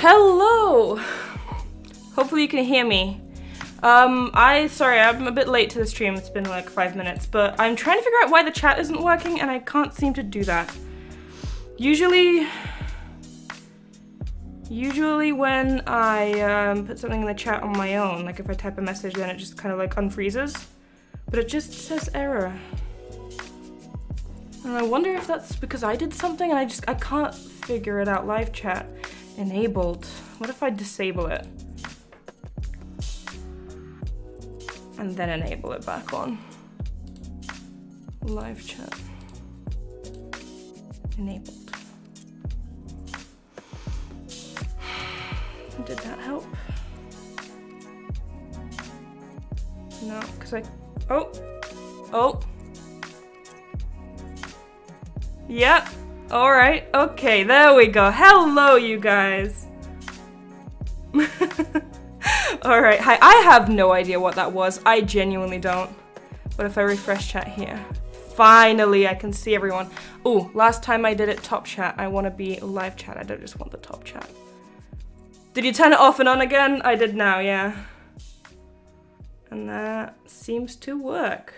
Hello! Hopefully you can hear me. Sorry, I'm a bit late to the stream, it's been like 5 minutes, but I'm trying to figure out why the chat isn't working and I can't seem to do that. Usually when I put something in the chat on my own, like if I type a message then it just kind of like unfreezes. but it just says error. And I wonder if that's because I did something and I can't figure it out. Live chat enabled. What if I disable it? And then enable it back on. Live chat enabled. Did that help? No, because oh. Yep. All right. Okay, there we go. Hello, you guys. All right. Hi. I have no idea what that was. I genuinely don't. But if I refresh chat here, finally I can see everyone. Oh, last time I did it top chat. I want to be live chat. I don't just want the top chat. Did you turn it off and on again? I did now, yeah. And that seems to work.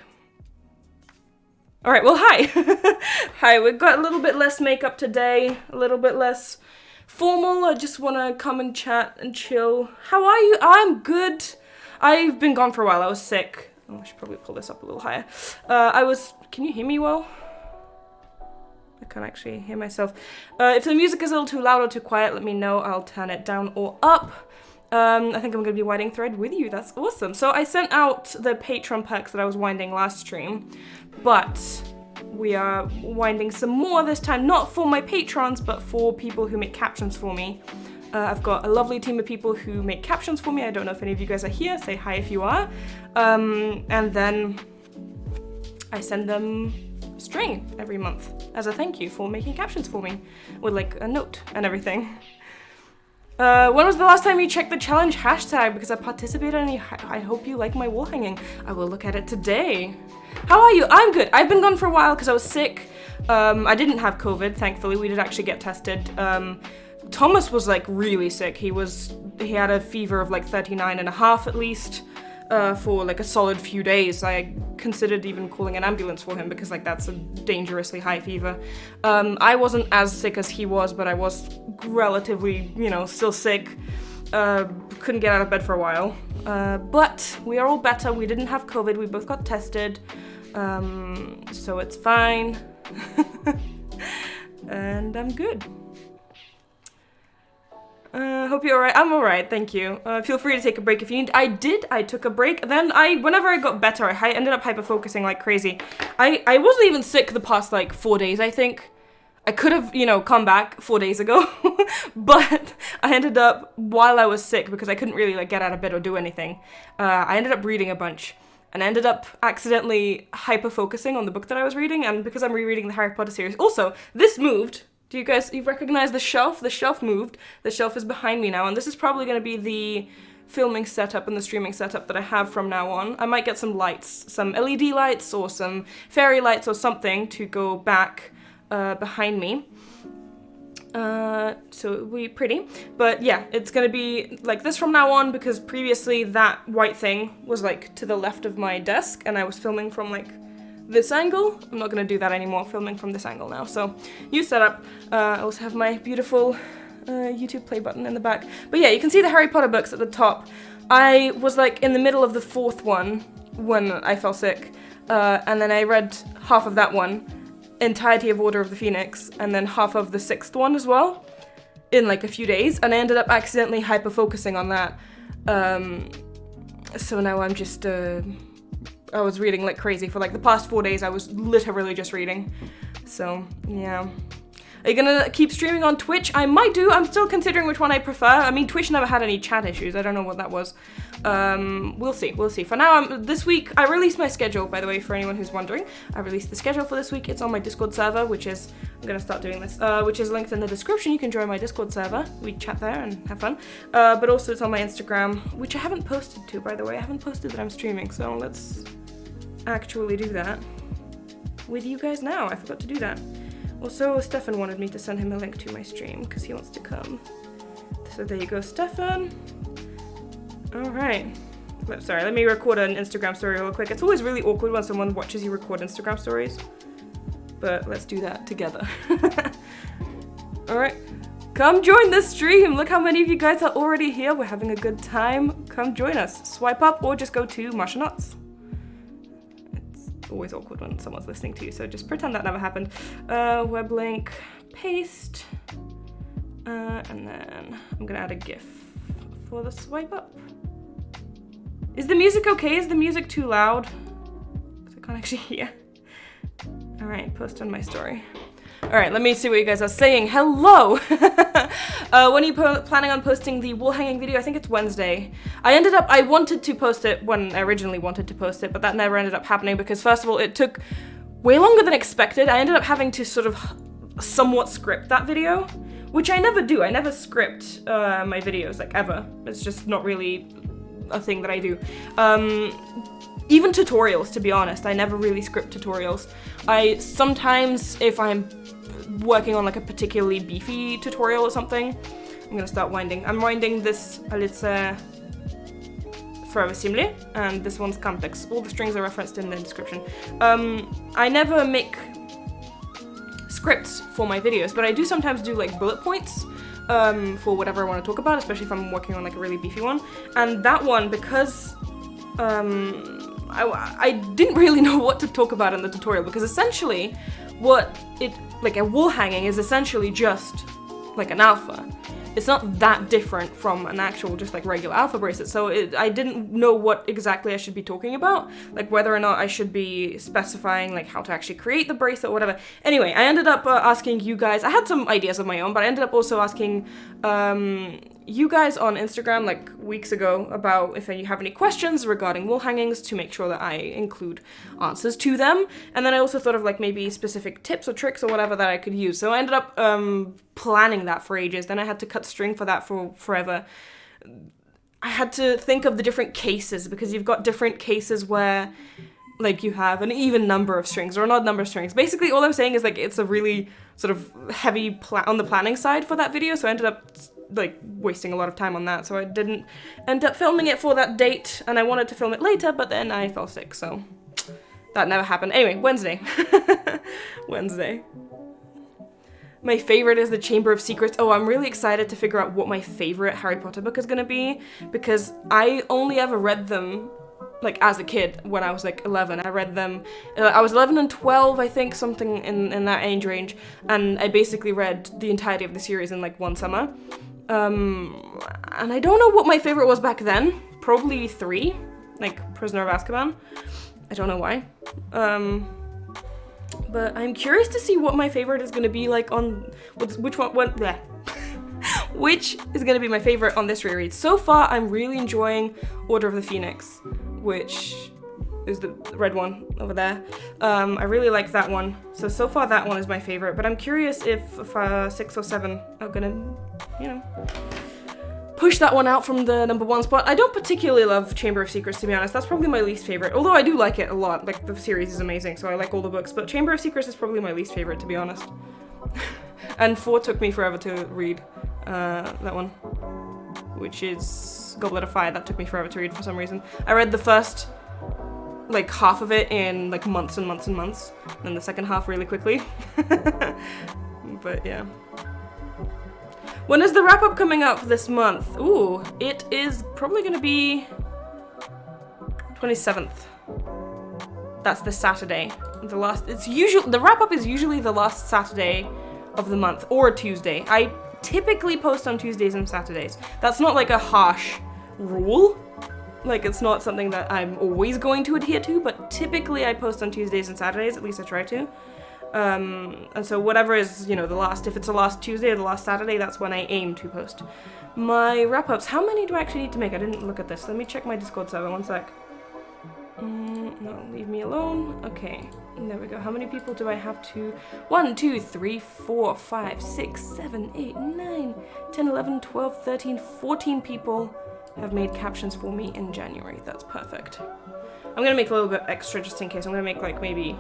All right, well, hi. Hi, we've got a little bit less makeup today, a little bit less formal. I just want to come and chat and chill. How are you? I'm good. I've been gone for a while. I was sick. Oh, I should probably pull this up a little higher. Can you hear me well? I can't actually hear myself. If the music is a little too loud or too quiet, let me know. I'll turn it down or up. I think I'm going to be winding thread with you. That's awesome. So I sent out the Patreon perks that I was winding last stream, but we are winding some more this time, not for my patrons, but for people who make captions for me. I've got a lovely team of people who make captions for me. I don't know if any of you guys are here. Say hi if you are. And then I send them string every month as a thank you for making captions for me with like a note and everything. When was the last time you checked the challenge hashtag? Because I participated and I hope you like my wall hanging. I will look at it today. How are you? I'm good. I've been gone for a while because I was sick. I didn't have COVID, thankfully. We did actually get tested. Thomas was like really sick. He had a fever of like 39.5 at least. For like a solid few days. I considered even calling an ambulance for him because like that's a dangerously high fever. I wasn't as sick as he was, but I was relatively, still sick. Couldn't get out of bed for a while. But we are all better. We didn't have COVID. We both got tested. So it's fine. And I'm good. Hope you're alright. I'm alright, thank you. Feel free to take a break if you need. I took a break. Then whenever I got better, I ended up hyper-focusing like crazy. I wasn't even sick the past like 4 days, I think. I could have, come back 4 days ago. But I ended up, while I was sick, because I couldn't really like get out of bed or do anything, I ended up reading a bunch. And I ended up accidentally hyper-focusing on the book that I was reading, and because I'm rereading the Harry Potter series. Also, this moved. Do you guys, you recognize the shelf? The shelf moved. The shelf is behind me now, and this is probably going to be the filming setup and the streaming setup that I have from now on. I might get some lights, some LED lights or some fairy lights or something to go back behind me. So it'll be pretty. But yeah, it's going to be like this from now on because previously that white thing was like to the left of my desk and I was filming from like this angle. I'm not going to do that anymore, filming from this angle now. So new setup. I also have my beautiful YouTube play button in the back. But yeah, you can see the Harry Potter books at the top. I was like in the middle of the 4th one when I fell sick. And then I read half of that one, entirety of Order of the Phoenix, and then half of the 6th one as well in like a few days. And I ended up accidentally hyper-focusing on that. So now I'm just... I was reading like crazy for like the past 4 days. I was literally just reading. So, yeah. Are you gonna keep streaming on Twitch? I might do. I'm still considering which one I prefer. I mean, Twitch never had any chat issues. I don't know what that was. We'll see. We'll see. For now, this week, I released my schedule, by the way, for anyone who's wondering. I released the schedule for this week. It's on my Discord server, which is... I'm gonna start doing this. Which is linked in the description. You can join my Discord server. We chat there and have fun. But also it's on my Instagram, which I haven't posted to, by the way. I haven't posted that I'm streaming, so let's actually do that with you guys now. I forgot to do that. Also, Stefan wanted me to send him a link to my stream because he wants to come. So there you go, Stefan. Alright. Sorry, let me record an Instagram story real quick. It's always really awkward when someone watches you record Instagram stories. But let's do that together. Alright. Come join the stream! Look how many of you guys are already here. We're having a good time. Come join us. Swipe up or just go to Martian Arts. always awkward when someone's listening to you, so just pretend that never happened. Web link, paste, and then I'm gonna add a GIF for the swipe up. Is the music okay? Is the music too loud? Because I can't actually hear. All right, post on my story. All right, let me see what you guys are saying. Hello! When are you planning on posting the wall hanging video? I think it's Wednesday. I wanted to post it when I originally wanted to post it, but that never ended up happening because first of all, it took way longer than expected. I ended up having to sort of somewhat script that video, which I never do. I never script my videos, like, ever. It's just not really a thing that I do. Even tutorials, to be honest, I never really script tutorials. I sometimes, if I'm working on like a particularly beefy tutorial or something, I'm gonna start winding. I'm winding this Alice Forever Simile, and this one's Camtex. All the strings are referenced in the description. I never make scripts for my videos, but I do sometimes do like bullet points for whatever I want to talk about, especially if I'm working on like a really beefy one. And that one, because I didn't really know what to talk about in the tutorial, because essentially like a wall hanging is essentially just like an alpha. It's not that different from an actual just like regular alpha bracelet, so I didn't know what exactly I should be talking about, like whether or not I should be specifying like how to actually create the bracelet or whatever. Anyway, I ended up asking you guys, I had some ideas of my own, but I ended up also asking you guys on Instagram like weeks ago about if you have any questions regarding wall hangings, to make sure that I include answers to them. And then I also thought of like maybe specific tips or tricks or whatever that I could use. So I ended up planning that for ages. Then I had to cut string for that for forever. I had to think of the different cases, because you've got different cases where like you have an even number of strings or an odd number of strings. Basically all I'm saying is like it's a really sort of heavy on the planning side for that video, so I ended up like wasting a lot of time on that, so I didn't end up filming it for that date, and I wanted to film it later, but then I fell sick, so that never happened. Anyway, Wednesday. Wednesday. My favorite is the Chamber of Secrets. Oh, I'm really excited to figure out what my favorite Harry Potter book is gonna be, because I only ever read them like as a kid when I was like 11. I read them, I was 11 and 12, I think, something in that age range, and I basically read the entirety of the series in like one summer. And I don't know what my favorite was back then. Probably 3, like Prisoner of Azkaban. I don't know why. But I'm curious to see what my favorite is going to be like on which is going to be my favorite on this reread. So far, I'm really enjoying Order of the Phoenix, which is the red one over there. I really like that one. So far that one is my favorite, but I'm curious if 6 or 7 are gonna, you know, push that one out from the number 1 spot. I don't particularly love Chamber of Secrets, to be honest. That's probably my least favorite, although I do like it a lot. Like, the series is amazing, so I like all the books, but Chamber of Secrets is probably my least favorite, to be honest. And 4 took me forever to read, that one, which is Goblet of Fire. That took me forever to read for some reason. I read the first like half of it in like months and months and months, and then the second half really quickly. But yeah. When is the wrap-up coming up this month? Ooh, it is probably gonna be 27th. That's the Saturday. The wrap-up is usually the last Saturday of the month, or a Tuesday. I typically post on Tuesdays and Saturdays. That's not like a harsh rule. Like, it's not something that I'm always going to adhere to, but typically I post on Tuesdays and Saturdays, at least I try to. And so whatever is, you know, if it's the last Tuesday or the last Saturday, that's when I aim to post. My wrap-ups, how many do I actually need to make? I didn't look at this. Let me check my Discord server, one sec. No, leave me alone. Okay, there we go. How many people do I have to? 1, 2, 3, 4, 5, 6, 7, 8, 9, 10, 11, 12, 13, 14 people have made captions for me in January. That's perfect. I'm gonna make a little bit extra just in case. I'm gonna make like maybe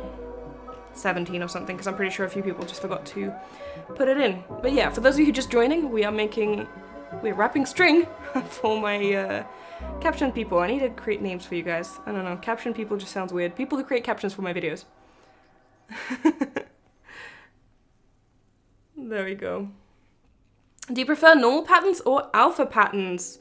17 or something, because I'm pretty sure a few people just forgot to put it in. But yeah, for those of you who are just joining, we're wrapping string for my caption people. I need to create names for you guys. I don't know, caption people just sounds weird. People who create captions for my videos. There we go. Do you prefer normal patterns or alpha patterns?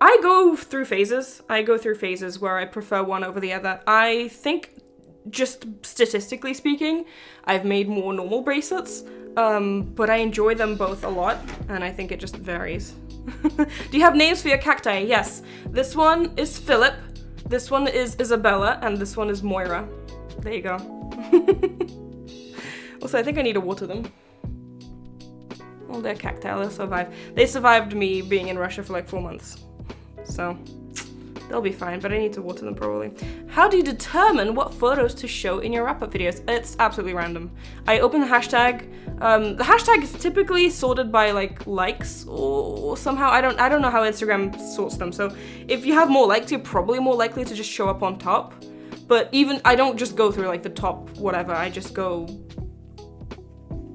I go through phases. I go through phases where I prefer one over the other. I think just statistically speaking, I've made more normal bracelets, but I enjoy them both a lot, and I think it just varies. Do you have names for your cacti? Yes. This one is Philip, this one is Isabella, and this one is Moira. There you go. Also, I think I need to water them. Well, they're cacti, they'll survive. They survived me being in Russia for like 4 months. So, they'll be fine, but I need to water them probably. How do you determine what photos to show in your wrap-up videos? It's absolutely random. I open the hashtag. The hashtag is typically sorted by like likes or somehow. I don't know how Instagram sorts them. So if you have more likes, you're probably more likely to just show up on top. But even, I don't just go through like the top whatever. I just go,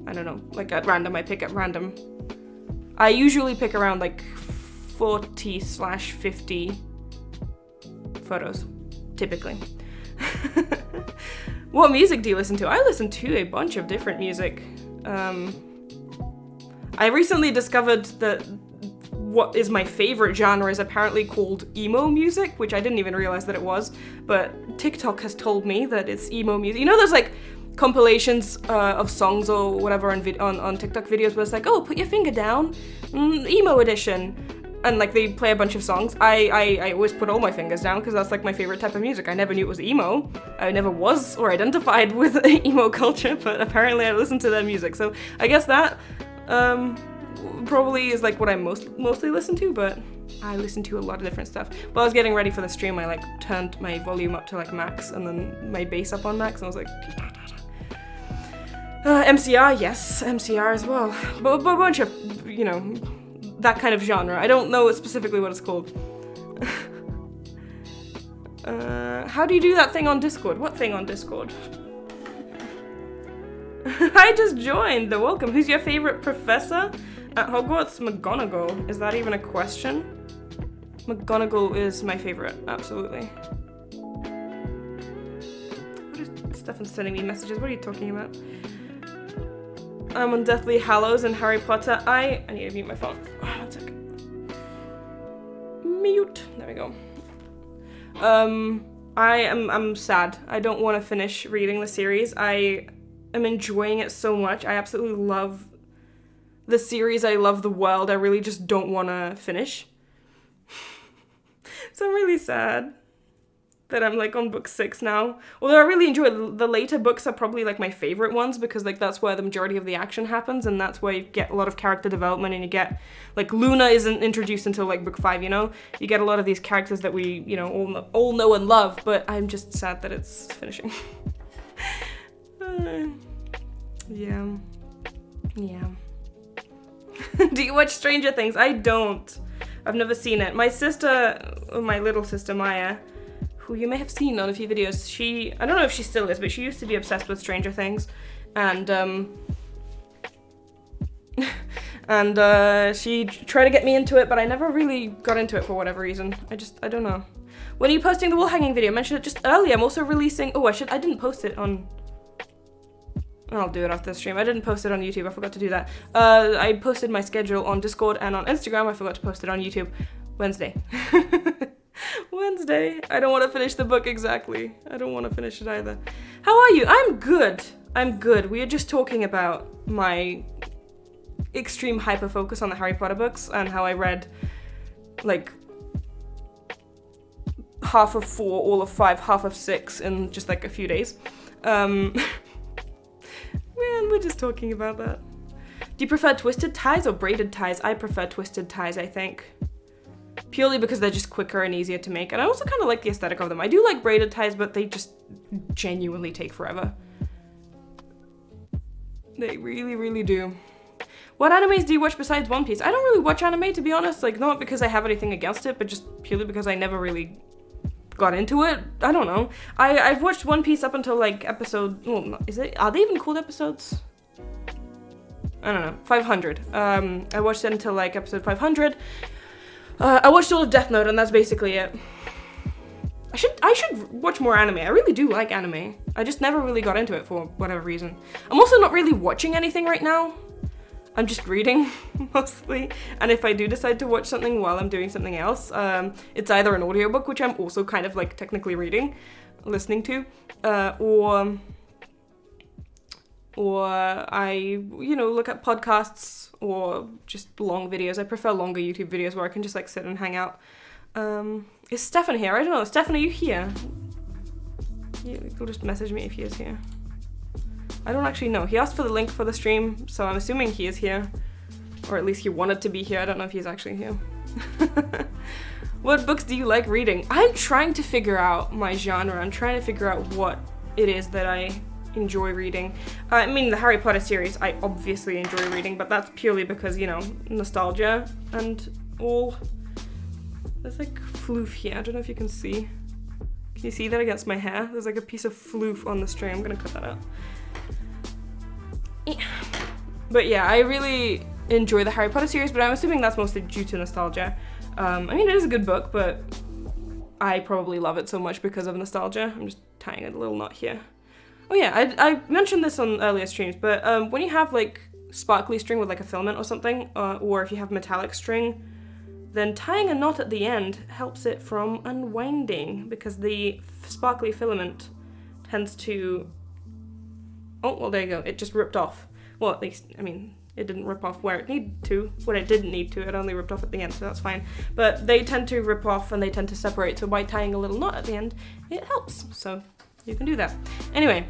I don't know, like at random. I pick at random. I usually pick around like 40/50 photos, typically. What music do you listen to? I listen to a bunch of different music. I recently discovered that what is my favorite genre is apparently called emo music, which I didn't even realize that it was, but TikTok has told me that it's emo music. You know those like compilations of songs or whatever on TikTok videos where it's like, oh, put your finger down, emo edition. And like they play a bunch of songs. I always put all my fingers down because that's like my favorite type of music. I never knew it was emo. I never was or identified with emo culture, but apparently I listen to their music. So I guess that probably is like what I mostly listen to, but I listen to a lot of different stuff. While I was getting ready for the stream, I like turned my volume up to like max and then my bass up on max, and I was like, MCR, yes, MCR as well. But a bunch of, you know, that kind of genre. I don't know specifically what it's called. How do you do that thing on Discord? What thing on Discord? I just joined. Welcome. Who's your favorite professor at Hogwarts? McGonagall. Is that even a question? McGonagall is my favorite. Absolutely. What is Stefan sending me messages? What are you talking about? I'm on Deathly Hallows and Harry Potter. I need to mute my phone. Oh, 1 second. Mute. There we go. I'm sad. I don't want to finish reading the series. I am enjoying it so much. I absolutely love the series. I love the world. I really just don't want to finish. So I'm really sad that I'm like on book 6 now. Although I really enjoy it. The later books are probably like my favorite ones because like that's where the majority of the action happens and that's where you get a lot of character development and you get like Luna isn't introduced until like book 5, you know? You get a lot of these characters that we, you know, all know and love, but I'm just sad that it's finishing. Yeah. Do you watch Stranger Things? I don't. I've never seen it. My sister, my little sister Maya, who you may have seen on a few videos, I don't know if she still is, but she used to be obsessed with Stranger Things, and she tried to get me into it, but I never really got into it for whatever reason. I don't know. When are you posting the wall hanging video? I mentioned it just earlier. I'm also releasing, I didn't post it on, I'll do it after the stream. I didn't post it on YouTube, I forgot to do that. I posted my schedule on Discord and on Instagram. I forgot to post it on YouTube. Wednesday. Wednesday. I don't want to finish the book exactly. I don't want to finish it either. How are you? I'm good. We are just talking about my extreme hyper focus on the Harry Potter books and how I read like half of 4, all of 5, half of 6 in just like a few days. Man, we're just talking about that. Do you prefer twisted ties or braided ties? I prefer twisted ties, I think. Purely because they're just quicker and easier to make. And I also kind of like the aesthetic of them. I do like braided ties, but they just genuinely take forever. They really, really do. What animes do you watch besides One Piece? I don't really watch anime, to be honest. Like, not because I have anything against it, but just purely because I never really got into it. I don't know. I've watched One Piece up until like episode, well, are they even called episodes? I don't know, 500. I watched it until like episode 500. I watched all of Death Note and that's basically it. I should watch more anime. I really do like anime. I just never really got into it for whatever reason. I'm also not really watching anything right now. I'm just reading, mostly. And if I do decide to watch something while I'm doing something else, it's either an audiobook, which I'm also kind of like technically reading, listening to, or I, look at podcasts or just long videos. I prefer longer YouTube videos where I can just like sit and hang out. Is Stefan here? I don't know. Stefan, are you here? You'll just message me if he is here. I don't actually know. He asked for the link for the stream, so I'm assuming he is here. Or at least he wanted to be here. I don't know if he's actually here. What books do you like reading? I'm trying to figure out my genre. I'm trying to figure out what it is that I enjoy reading. I mean, the Harry Potter series I obviously enjoy reading, but that's purely because, nostalgia and all. There's like floof here. I don't know if you can see. Can you see that against my hair? There's like a piece of floof on the string. I'm gonna cut that out. But yeah, I really enjoy the Harry Potter series, but I'm assuming that's mostly due to nostalgia. I mean, it is a good book, but I probably love it so much because of nostalgia. I'm just tying a little knot here. Oh yeah, I mentioned this on earlier streams, but when you have like sparkly string with like a filament or something, or if you have metallic string, then tying a knot at the end helps it from unwinding, because the sparkly filament tends to... Oh, well, there you go. It just ripped off. Well, at least, I mean, it didn't rip off where it needed to. When it didn't need to, it only ripped off at the end, so that's fine. But they tend to rip off and they tend to separate, so by tying a little knot at the end, it helps. So you can do that. Anyway,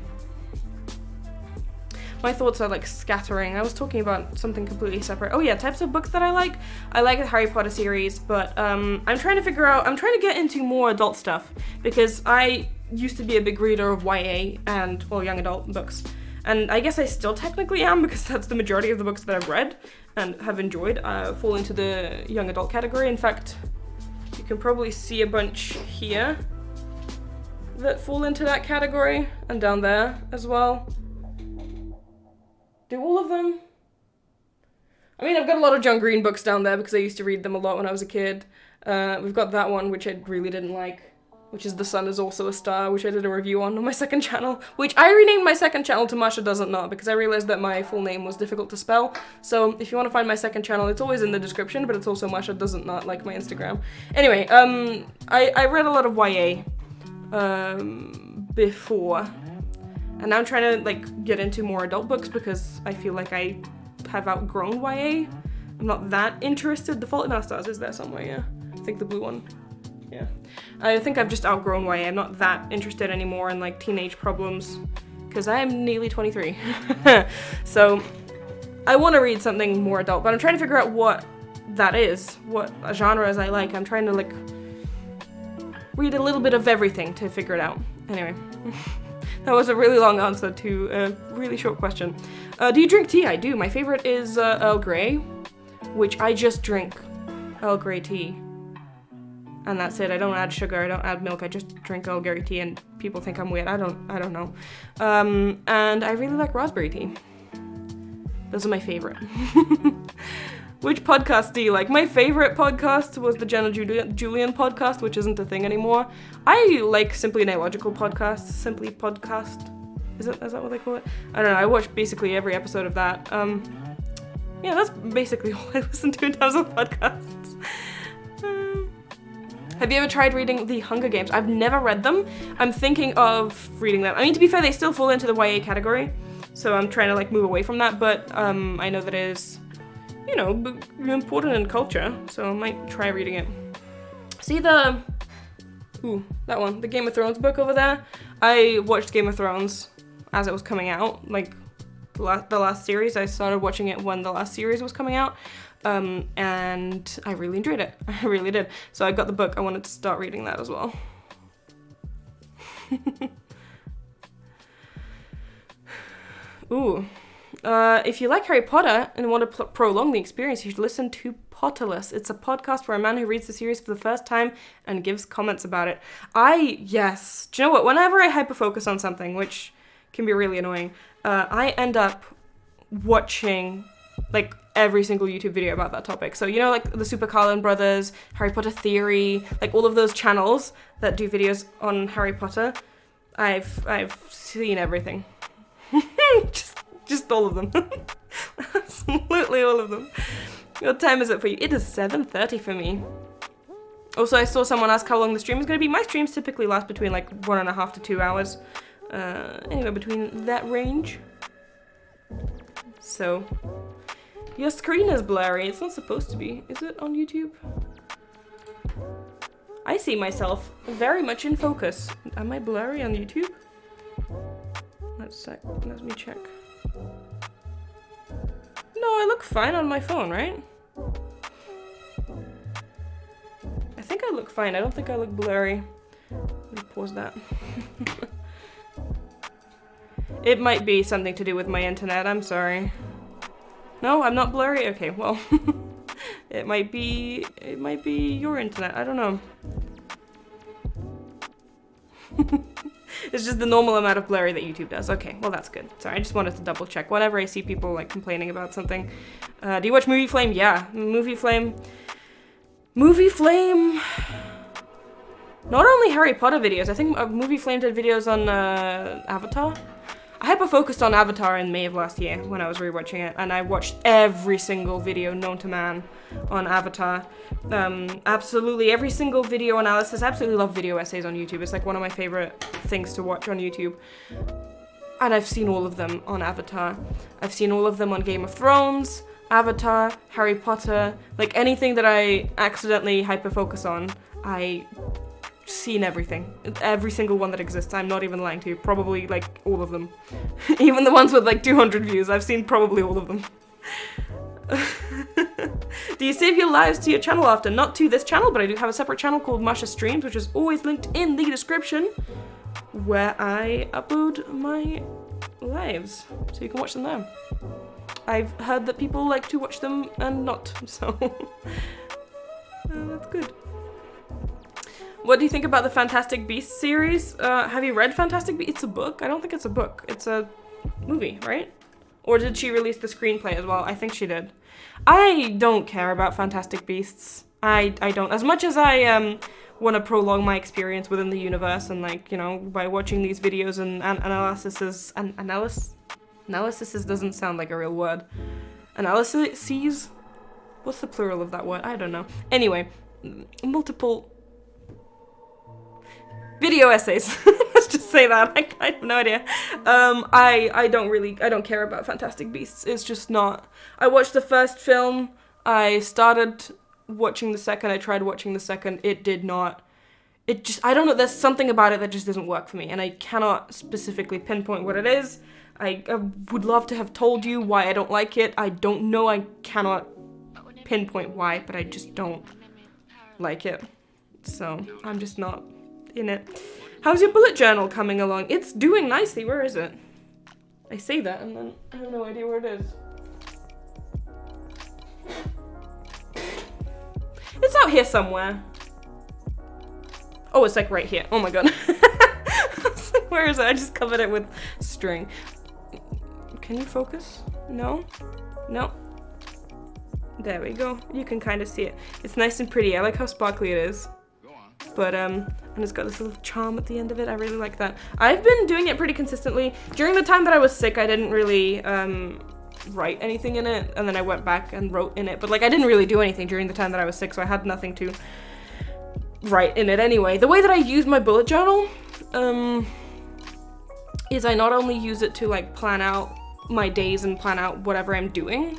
my thoughts are like scattering. I was talking about something completely separate. Oh yeah, types of books that I like. I like the Harry Potter series, but I'm trying to get into more adult stuff, because I used to be a big reader of YA and, well, young adult books. And I guess I still technically am, because that's the majority of the books that I've read and have enjoyed fall into the young adult category. In fact, you can probably see a bunch here that fall into that category, and down there as well. Do all of them? I mean, I've got a lot of John Green books down there because I used to read them a lot when I was a kid. We've got that one, which I really didn't like, which is The Sun Is Also a Star, which I did a review on my second channel, which I renamed my second channel to Masha Doesn't Not, because I realized that my full name was difficult to spell. So if you want to find my second channel, it's always in the description, but it's also Masha Doesn't Not, like my Instagram. Anyway, I read a lot of YA before, and now I'm trying to like get into more adult books because I feel like I have outgrown YA. I'm not that interested. The Fault in Our Stars is there somewhere, yeah. I think the blue one. Yeah. I think I've just outgrown YA. I'm not that interested anymore in like teenage problems, because I am nearly 23. So I want to read something more adult, but I'm trying to figure out what that is, what genres I like. I'm trying to like read a little bit of everything to figure it out. Anyway. That was a really long answer to a really short question. Do you drink tea? I do. My favorite is Earl Grey, which I just drink Earl Grey tea. And that's it. I don't add sugar, I don't add milk, I just drink Earl Grey tea, and people think I'm weird. I don't know. And I really like raspberry tea. Those are my favorite. Which podcast do you like? My favorite podcast was the Jenna Julian podcast, which isn't a thing anymore. I like Simply Nailogical podcast. Simply Podcast. Is that what they call it? I don't know. I watch basically every episode of that. Yeah, that's basically all I listen to in terms of podcasts. Have you ever tried reading The Hunger Games? I've never read them. I'm thinking of reading them. I mean, to be fair, they still fall into the YA category, so I'm trying to like move away from that, but I know that it is, you know, important in culture, so I might try reading it. See that one, the Game of Thrones book over there? I watched Game of Thrones as it was coming out, like the last series. I started watching it when the last series was coming out, and I really enjoyed it. I really did. So I got the book. I wanted to start reading that as well. Ooh. If you like Harry Potter and want to prolong the experience, you should listen to Potterless. It's a podcast where a man who reads the series for the first time and gives comments about it. Yes. Do you know what? Whenever I hyperfocus on something, which can be really annoying, I end up watching like every single YouTube video about that topic. So, you know, like the Super Carlin Brothers, Harry Potter Theory, like all of those channels that do videos on Harry Potter, I've seen everything. Just all of them. Absolutely all of them. What time is it for you? It is 7:30 for me. Also, I saw someone ask how long the stream is going to be. My streams typically last between like 1.5 to 2 hours. Anyway, between that range. So, your screen is blurry. It's not supposed to be. Is it on YouTube? I see myself very much in focus. Am I blurry on YouTube? Let me check. No, I look fine on my phone, right? I think I look fine. I don't think I look blurry. Let me pause that. It might be something to do with my internet. I'm sorry. No, I'm not blurry? Okay, well. It might be your internet. I don't know. It's just the normal amount of blurry that YouTube does. Okay, well that's good. Sorry, I just wanted to double check. Whenever I see people like complaining about something. Do you watch Movie Flame? Yeah, Movie Flame. Movie Flame. Not only Harry Potter videos. I think Movie Flame did videos on Avatar. I hyper-focused on Avatar in May of last year when I was rewatching it, and I watched every single video known to man on Avatar. Absolutely every single video analysis. I absolutely love video essays on YouTube. It's like one of my favorite things to watch on YouTube. And I've seen all of them on Avatar. I've seen all of them on Game of Thrones, Avatar, Harry Potter, like anything that I accidentally hyper-focus on, I seen everything. Every single one that exists. I'm not even lying to you. Probably like all of them. Even the ones with like 200 views. I've seen probably all of them. Do you save your lives to your channel often? Not to this channel, but I do have a separate channel called Masha Streams, which is always linked in the description, where I upload my lives. So you can watch them there. I've heard that people like to watch them and not, so that's good. What do you think about the Fantastic Beasts series? Have you read Fantastic Beasts? It's a book? I don't think it's a book. It's a movie, right? Or did she release the screenplay as well? I think she did. I don't care about Fantastic Beasts. I don't. As much as I want to prolong my experience within the universe and like, you know, by watching these videos and analyses doesn't sound like a real word. Analyses? What's the plural of that word? I don't know. Anyway, multiple video essays. Let's just say that. I have no idea. I don't care about Fantastic Beasts. It's just not. I watched the first film. I started watching the second. I tried watching the second. It did not. It just, I don't know. There's something about it that just doesn't work for me, and I cannot specifically pinpoint what it is. I would love to have told you why I don't like it. I don't know. I cannot pinpoint why, but I just don't like it. So I'm just not in it. How's your bullet journal coming along? It's doing nicely. Where is it? I say that and then I have no idea where it is. It's out here somewhere. Oh, it's like right here. Oh my god. Where is it? I just covered it with string. Can you focus? No? No? There we go. You can kind of see it. It's nice and pretty. I like how sparkly it is. But, and it's got this little charm at the end of it. I really like that. I've been doing it pretty consistently. During the time that I was sick, I didn't really, write anything in it. And then I went back and wrote in it. But, like, I didn't really do anything during the time that I was sick, so I had nothing to write in it anyway. The way that I use my bullet journal, is I not only use it to, like, plan out my days and plan out whatever I'm doing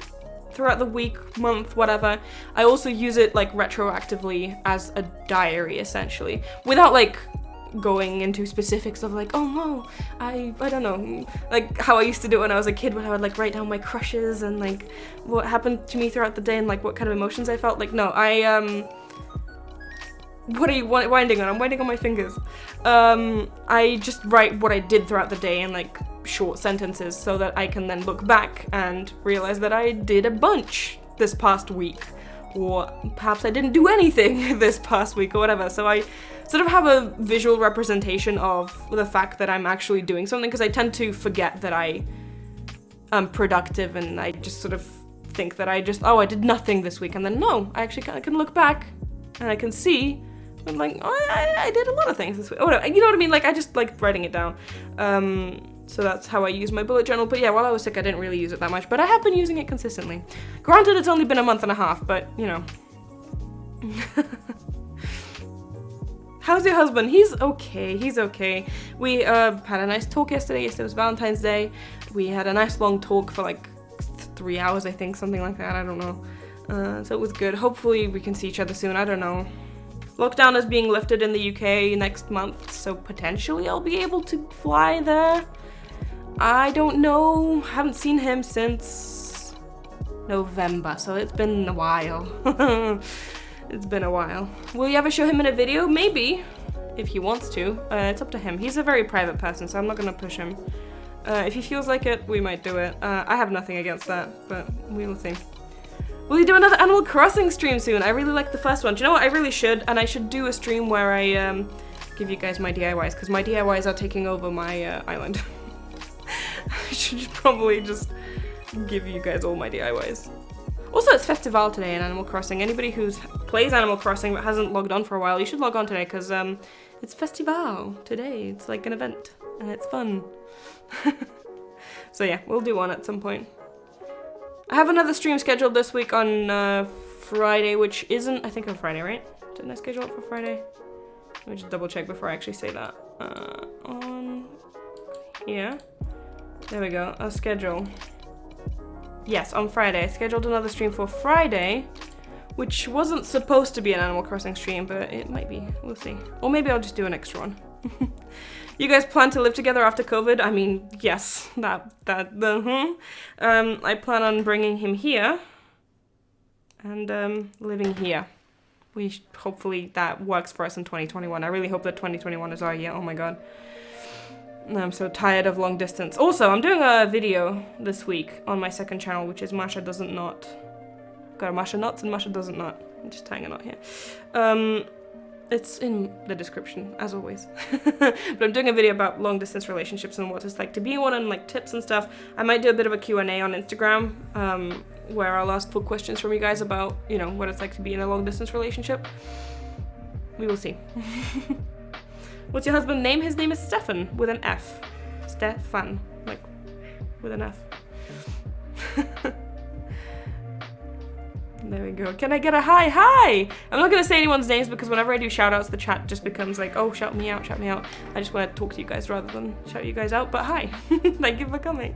throughout the week, month, whatever. I also use it like retroactively as a diary essentially, without like going into specifics of like, oh no, I don't know, like how I used to do it when I was a kid when I would like write down my crushes and like what happened to me throughout the day and like what kind of emotions I felt. Like no, what are you winding on? I'm winding on my fingers. I just write what I did throughout the day in like short sentences so that I can then look back and realize that I did a bunch this past week, or perhaps I didn't do anything this past week or whatever. So I sort of have a visual representation of the fact that I'm actually doing something, because I tend to forget that I am productive and I just sort of think that I did nothing this week, and then no, I actually can look back and I can see I'm like, oh, I did a lot of things this week. Oh, no, you know what I mean? Like, I just like writing it down. So that's how I use my bullet journal. But yeah, while I was sick, I didn't really use it that much. But I have been using it consistently. Granted, it's only been a month and a half, but, you know. How's your husband? He's okay. He's okay. We had a nice talk yesterday. Yesterday was Valentine's Day. We had a nice long talk for like 3 hours, I think, something like that. I don't know. So it was good. Hopefully we can see each other soon. I don't know. Lockdown is being lifted in the UK next month, so potentially I'll be able to fly there. I don't know. Haven't seen him since November, so it's been a while. It's been a while. Will you ever show him in a video? Maybe, if he wants to. It's up to him. He's a very private person, so I'm not gonna push him. If he feels like it, we might do it. I have nothing against that, but we will see. Will you do another Animal Crossing stream soon? I really liked the first one. Do you know what? I really should, and I should do a stream where I give you guys my DIYs, because my DIYs are taking over my island. I should probably just give you guys all my DIYs. Also, it's Festival today in Animal Crossing. Anybody who plays Animal Crossing but hasn't logged on for a while, you should log on today, because it's Festival today. It's like an event, and it's fun. So yeah, we'll do one at some point. I have another stream scheduled this week on Friday, which isn't, I think on Friday, right? Didn't I schedule it for Friday? Let me just double check before I actually say that. On here. There we go, a schedule. Yes, on Friday. I scheduled another stream for Friday, which wasn't supposed to be an Animal Crossing stream, but it might be. We'll see. Or maybe I'll just do an extra one. You guys plan to live together after COVID? I mean, yes, I plan on bringing him here and living here. Hopefully that works for us in 2021. I really hope that 2021 is our year. Oh my god. I'm so tired of long distance. Also, I'm doing a video this week on my second channel, which is Masha Doesn't Knot. Got a Masha Knots and Masha Doesn't Knot. I'm just tying a knot here. It's in the description, as always. But I'm doing a video about long distance relationships and what it's like to be one and like tips and stuff. I might do a bit of a Q&A on Instagram, where I'll ask for questions from you guys about, you know, what it's like to be in a long distance relationship. We will see. What's your husband's name? His name is Stefan, with an F. Stefan, like, with an F. There we go. Can I get a hi? Hi! I'm not gonna say anyone's names because whenever I do shoutouts, the chat just becomes like, oh, shout me out, shout me out. I just want to talk to you guys rather than shout you guys out, but hi. Thank you for coming.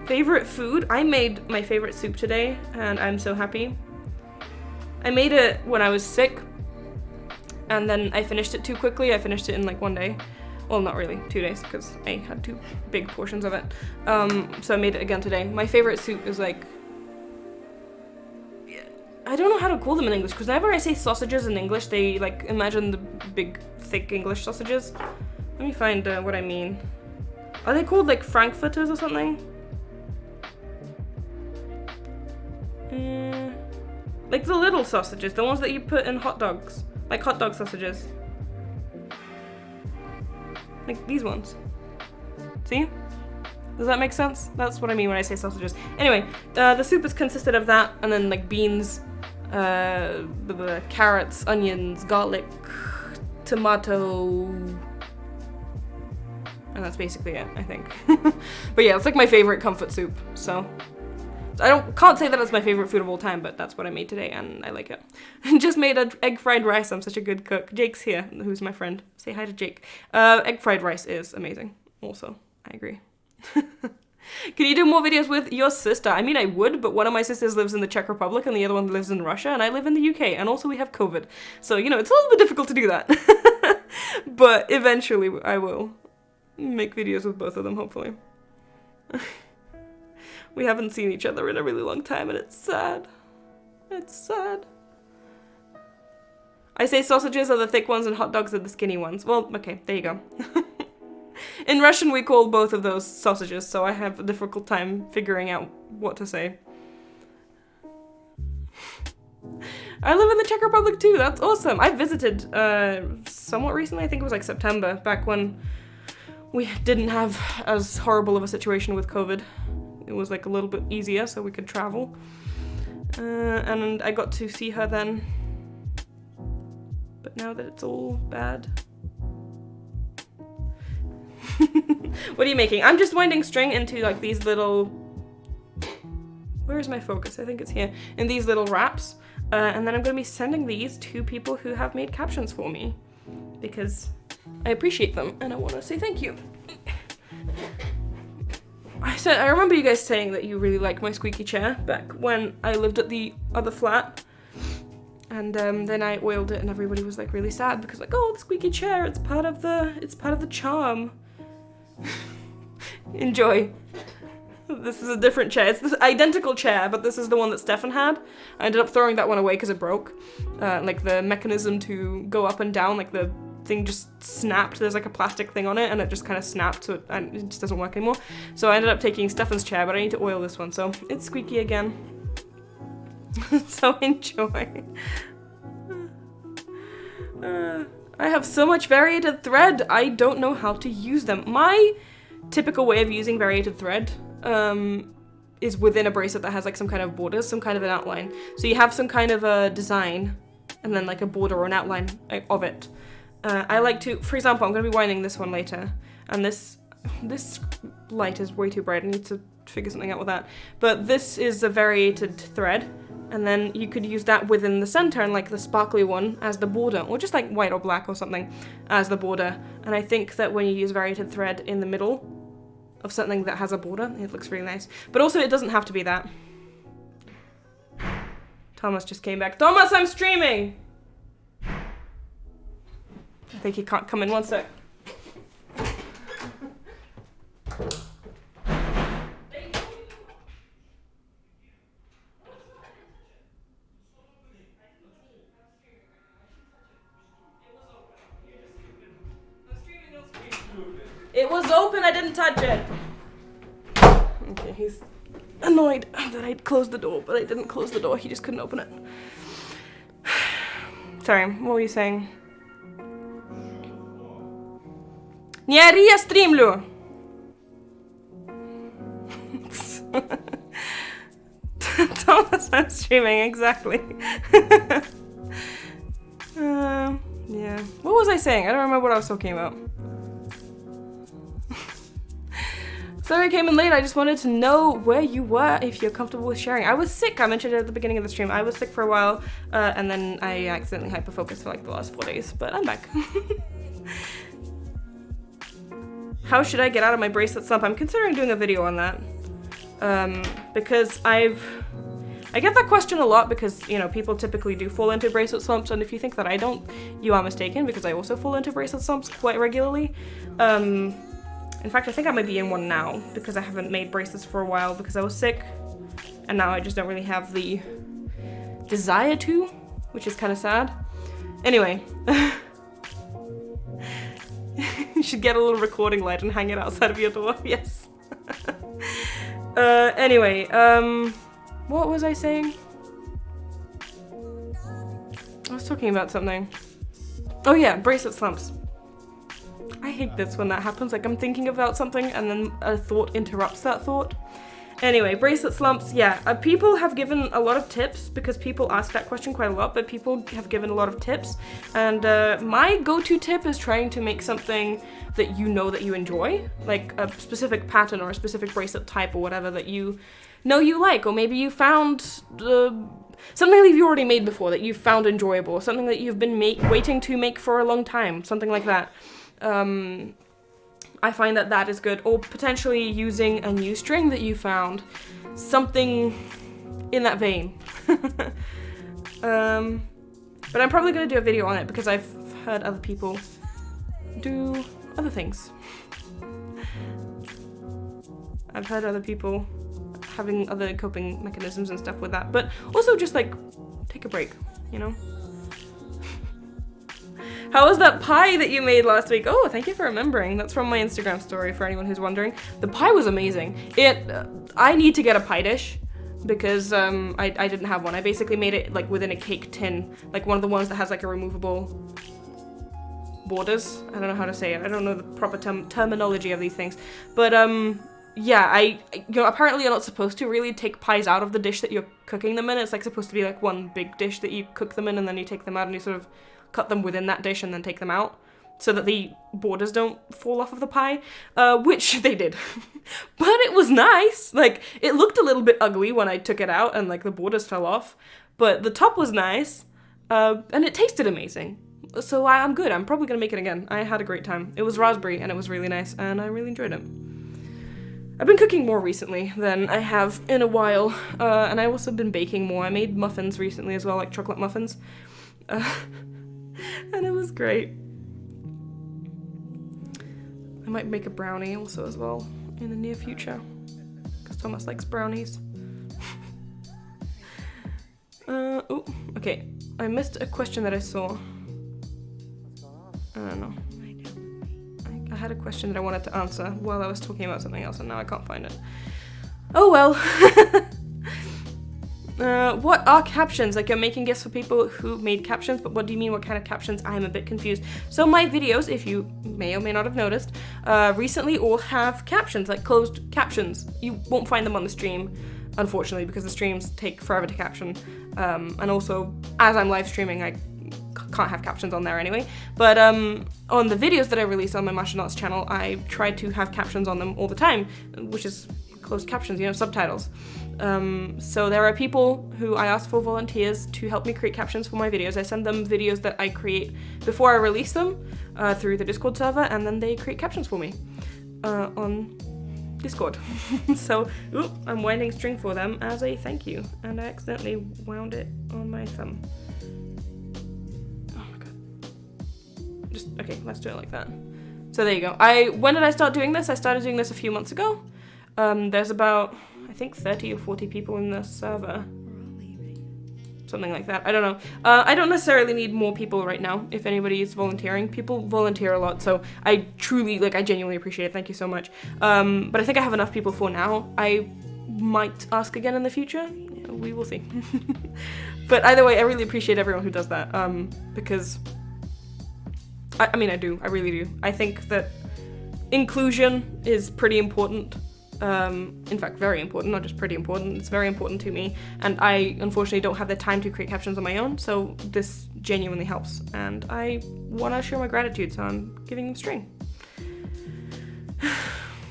Favorite food? I made my favorite soup today, and I'm so happy. I made it when I was sick, and then I finished it too quickly. I finished it in like 1 day. Well, not really, 2 days, because I had 2 big portions of it. So I made it again today. My favorite soup is like, I don't know how to call them in English, because whenever I say sausages in English, they like imagine the big, thick English sausages. Let me find what I mean. Are they called like frankfurters or something? Like the little sausages, the ones that you put in hot dogs. Like hot dog sausages. Like these ones. See? Does that make sense? That's what I mean when I say sausages. Anyway, the soup is consisted of that, and then like beans, carrots, onions, garlic, tomato, and that's basically it, I think. But yeah, it's like my favorite comfort soup, so I can't say that it's my favorite food of all time, but that's what I made today, and I like it. Just made egg fried rice. I'm such a good cook. Jake's here, who's my friend. Say hi to Jake. Egg fried rice is amazing. Also, I agree. Can you do more videos with your sister? I mean, I would, but one of my sisters lives in the Czech Republic and the other one lives in Russia, and I live in the UK, and also we have COVID. So, you know, it's a little bit difficult to do that. But eventually I will make videos with both of them, hopefully. We haven't seen each other in a really long time, and it's sad. It's sad. I say sausages are the thick ones and hot dogs are the skinny ones. Well, okay, there you go. In Russian, we call both of those sausages, so I have a difficult time figuring out what to say. I live in the Czech Republic too, that's awesome. I visited somewhat recently, I think it was like September, back when we didn't have as horrible of a situation with COVID. It was like a little bit easier, so we could travel. And I got to see her then. But now that it's all bad. What are you making? I'm just winding string into like these little... Where is my focus? I think it's here. In these little wraps. And then I'm going to be sending these to people who have made captions for me, because I appreciate them and I want to say thank you. I remember you guys saying that you really liked my squeaky chair back when I lived at the other flat. And then I oiled it and everybody was like really sad because like, oh, the squeaky chair, it's part of the charm. Enjoy. This is a different chair. It's this identical chair, but this is the one that Stefan had. I ended up throwing that one away because it broke. Like the mechanism to go up and down, like the thing just snapped. There's like a plastic thing on it and it just kind of snapped, so it just doesn't work anymore. So I ended up taking Stefan's chair, but I need to oil this one, so it's squeaky again. So enjoy. I have so much variated thread, I don't know how to use them. My typical way of using variated thread is within a bracelet that has like some kind of borders, some kind of an outline. So you have some kind of a design and then like a border or an outline of it. I like to, for example, I'm going to be winding this one later, and this light is way too bright. I need to figure something out with that. But this is a variated thread, and then you could use that within the center and like the sparkly one as the border, or just like white or black or something as the border. And I think that when you use variated thread in the middle of something that has a border, it looks really nice. But also it doesn't have to be that. Thomas just came back. Thomas, I'm streaming! I think he can't come in. One sec. It was open, I didn't touch it. Okay, he's annoyed that I closed the door, but I didn't close the door, he just couldn't open it. Sorry, what were you saying? Njeria streamlu! Thomas, I'm streaming, exactly. Yeah. What was I saying? I don't remember what I was talking about. Sorry I came in late, I just wanted to know where you were, if you're comfortable with sharing. I was sick, I mentioned it at the beginning of the stream. I was sick for a while, and then I accidentally hyperfocused for like the last 4 days, but I'm back. How should I get out of my bracelet slump? I'm considering doing a video on that. Because I get that question a lot because, you know, people typically do fall into bracelet slumps, and if you think that I don't, you are mistaken, because I also fall into bracelet slumps quite regularly. In fact, I think I might be in one now, because I haven't made bracelets for a while because I was sick, and now I just don't really have the desire to, which is kind of sad. Anyway. You should get a little recording light and hang it outside of your door, yes. Anyway, what was I saying? I was talking about something. Oh yeah, bracelet slumps. I hate this when that happens, like I'm thinking about something and then a thought interrupts that thought. Anyway, bracelet slumps, yeah. People have given a lot of tips because people ask that question quite a lot, but people have given a lot of tips. And my go-to tip is trying to make something that you know that you enjoy, like a specific pattern or a specific bracelet type or whatever that you know you like, or maybe you found something that you've already made before that you found enjoyable, or something that you've been waiting to make for a long time, something like that. I find that that is good, or potentially using a new string that you found, something in that vein. But I'm probably going to do a video on it because I've heard other people do other things. I've heard other people having other coping mechanisms and stuff with that, but also just like take a break, you know? How was that pie that you made last week? Oh, thank you for remembering. That's from my Instagram story for anyone who's wondering. The pie was amazing. I need to get a pie dish because I didn't have one. I basically made it like within a cake tin, like one of the ones that has like a removable borders. I don't know how to say it. I don't know the proper terminology of these things. But yeah, you know, apparently you're not supposed to really take pies out of the dish that you're cooking them in. It's like supposed to be like one big dish that you cook them in, and then you take them out and you sort of cut them within that dish and then take them out so that the borders don't fall off of the pie, which they did. But it was nice. Like, it looked a little bit ugly when I took it out and like the borders fell off, but the top was nice, and it tasted amazing. So I'm good. I'm probably gonna make it again. I had a great time. It was raspberry, and it was really nice, and I really enjoyed it. I've been cooking more recently than I have in a while, and I've also been baking more. I made muffins recently as well, like chocolate muffins, and it was great. I might make a brownie also as well in the near future, because Thomas likes brownies. Oh, okay. I missed a question that I saw. I don't know. I had a question that I wanted to answer while I was talking about something else, and now I can't find it. Oh well. What are captions? Like, you're making gifts for people who made captions, but what do you mean, what kind of captions? I'm a bit confused. So my videos, if you may or may not have noticed, recently all have captions, like closed captions. You won't find them on the stream, unfortunately, because the streams take forever to caption. And also, as I'm live streaming, I can't have captions on there anyway. But on the videos that I release on my Martial Arts channel, I try to have captions on them all the time, which is closed captions, you know, subtitles. So there are people who I ask for volunteers to help me create captions for my videos. I send them videos that I create before I release them through the Discord server, and then they create captions for me on Discord. So, I'm winding string for them as a thank you, and I accidentally wound it on my thumb. Oh my god. Just, okay, let's do it like that. So there you go. When did I start doing this? I started doing this a few months ago. There's about, I think, 30 or 40 people in the server. Something like that. I don't know. I don't necessarily need more people right now if anybody is volunteering. People volunteer a lot, so I truly, I genuinely appreciate it. Thank you so much. But I think I have enough people for now. I might ask again in the future. We will see. But either way, I really appreciate everyone who does that, because I mean, I do. I really do. I think that inclusion is pretty important. In fact, very important, not just pretty important. It's very important to me, and I unfortunately don't have the time to create captions on my own, so this genuinely helps, and I want to show my gratitude, so I'm giving them string.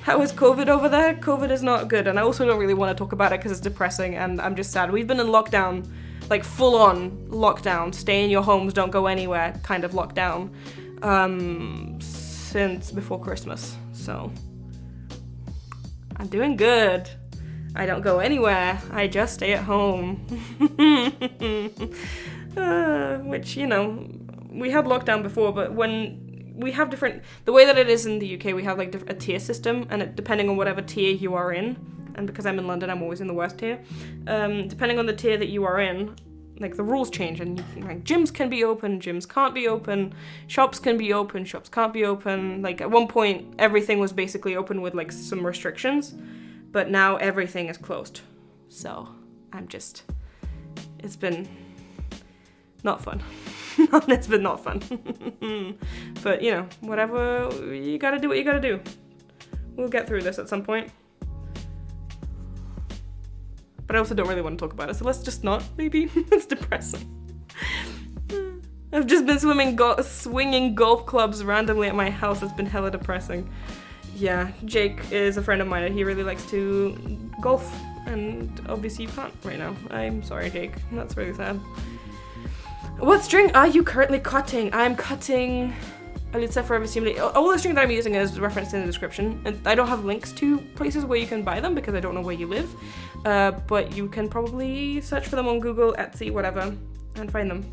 How is COVID over there? COVID is not good, and I also don't really want to talk about it because it's depressing, and I'm just sad. We've been in lockdown, like full-on lockdown, stay in your homes, don't go anywhere kind of lockdown, since before Christmas, so I'm doing good. I don't go anywhere. I just stay at home. Which, you know, we had lockdown before, but when we have the way that it is in the UK, we have like a tier system, and depending on whatever tier you are in, and because I'm in London, I'm always in the worst tier, depending on the tier that you are in, like the rules change, and like gyms can be open, gyms can't be open, shops can be open, shops can't be open. Like at one point, everything was basically open with like some restrictions, but now everything is closed. So it's been not fun. It's been not fun. But you know, whatever, you gotta do what you gotta do. We'll get through this at some point. But I also don't really want to talk about it, so let's just not, maybe. It's depressing. I've just been swinging golf clubs randomly at my house. It's been hella depressing. Yeah, Jake is a friend of mine and he really likes to golf, and obviously you can't right now. I'm sorry, Jake. That's really sad. What string are you currently cutting? I'm cutting Elitza Forever Simulator. All the string that I'm using is referenced in the description. And I don't have links to places where you can buy them because I don't know where you live. But you can probably search for them on Google, Etsy, whatever, and find them.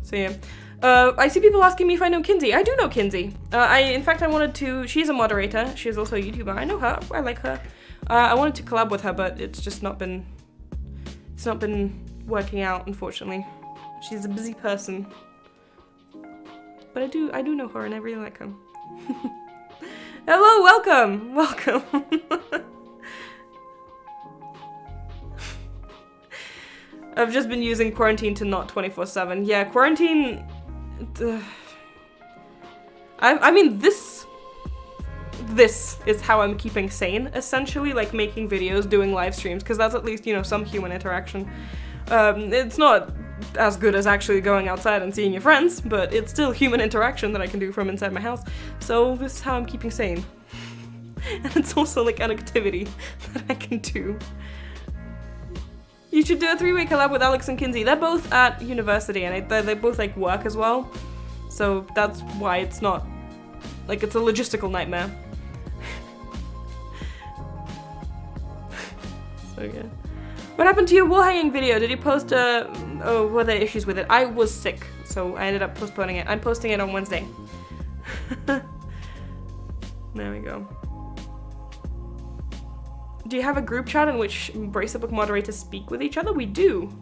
So yeah. I see people asking me if I know Kinsey. I do know Kinsey. In fact, I wanted to, she's a moderator. She's also a YouTuber. I know her. I like her. I wanted to collab with her, but it's just not been working out, unfortunately. She's a busy person. But I do know her and I really like her. Hello, welcome! Welcome! I've just been using quarantine to not 24/7. Yeah, quarantine... I mean, this is how I'm keeping sane, essentially, like making videos, doing live streams, because that's at least, you know, some human interaction. It's not as good as actually going outside and seeing your friends, but it's still human interaction that I can do from inside my house. So this is how I'm keeping sane. And it's also like an activity that I can do. You should do a 3-way collab with Alex and Kinsey. They're both at university and they both like work as well. So that's why it's not, like, it's a logistical nightmare. So yeah. What happened to your wall hanging video? Did you post oh, were there issues with it? I was sick, so I ended up postponing it. I'm posting it on Wednesday. There we go. Do you have a group chat in which Brace the Book moderators speak with each other? We do.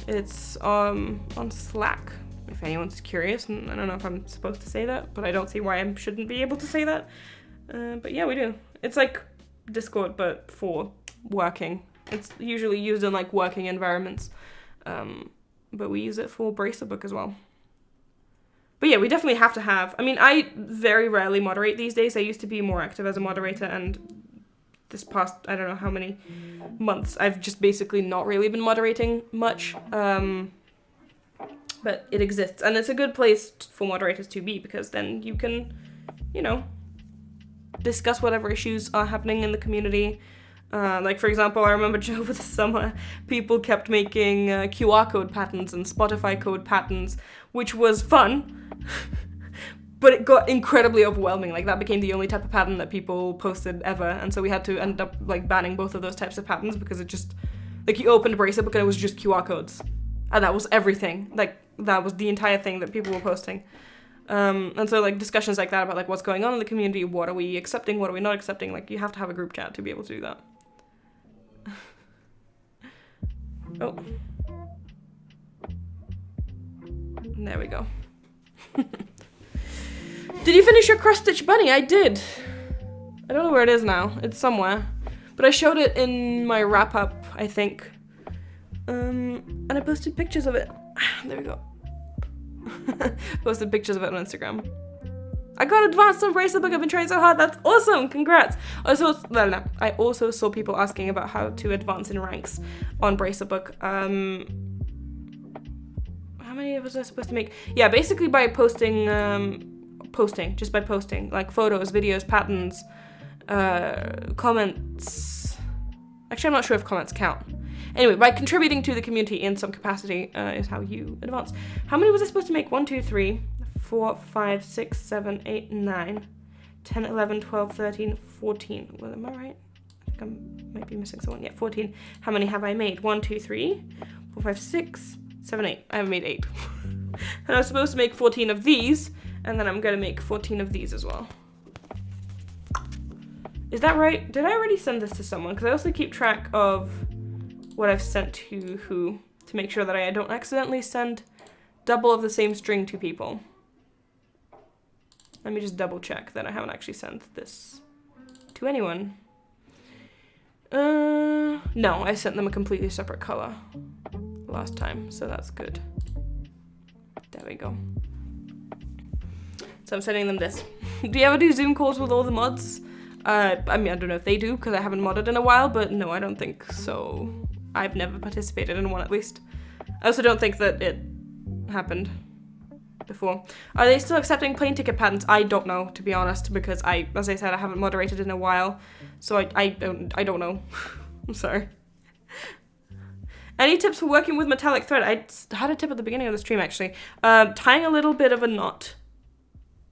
It's on Slack, if anyone's curious. And I don't know if I'm supposed to say that, but I don't see why I shouldn't be able to say that. But yeah, we do. It's like Discord, but for working. It's usually used in like working environments, but we use it for Brace the Book as well. But yeah, we definitely have to have, I mean, I very rarely moderate these days. I used to be more active as a moderator, and this past, I don't know how many months, I've just basically not really been moderating much, but it exists, and it's a good place for moderators to be, because then you can, you know, discuss whatever issues are happening in the community. Like, for example, I remember over the summer, people kept making QR code patterns and Spotify code patterns, which was fun, but it got incredibly overwhelming. Like, that became the only type of pattern that people posted ever, and so we had to end up, like, banning both of those types of patterns, because it just, like, you opened Brace the Book and it was just QR codes, and that was everything. Like, that was the entire thing that people were posting. And so, like, discussions like that about, like, what's going on in the community, what are we accepting, what are we not accepting, like, you have to have a group chat to be able to do that. Oh. There we go. Did you finish your cross-stitch bunny? I did. I don't know where it is now. It's somewhere. But I showed it in my wrap-up, I think. And I posted pictures of it. There we go. Posted pictures of it on Instagram. I got advanced on Brace the Book. I've been trying so hard. That's awesome. Congrats. I also saw people asking about how to advance in ranks on Brace the Book. How many was I supposed to make? Yeah, basically by posting, just by posting, like photos, videos, patterns, comments. Actually, I'm not sure if comments count. Anyway, by contributing to the community in some capacity is how you advance. How many was I supposed to make? 1, 2, 3, 4, 5, 6, 7, 8, 9, 10, 11, 12, 13, 14. Well, am I right? I think I might be missing someone. Yeah, 14. How many have I made? 1, 2, 3, 4, 5, 6, 7, 8. I have made 8. And I was supposed to make 14 of these, and then I'm going to make 14 of these as well. Is that right? Did I already send this to someone? Because I also keep track of what I've sent to who, to make sure that I don't accidentally send double of the same string to people. Let me just double check that I haven't actually sent this to anyone. No, I sent them a completely separate color last time, so that's good. There we go. So I'm sending them this. Do you ever do Zoom calls with all the mods? I mean, I don't know if they do, because I haven't modded in a while, but no, I don't think so. I've never participated in one, at least. I also don't think that it happened before. Are they still accepting plane ticket patterns? I don't know, to be honest, because as I said, I haven't moderated in a while, so I don't know. I'm sorry. Any tips for working with metallic thread? I had a tip at the beginning of the stream, actually. Tying a little bit of a knot,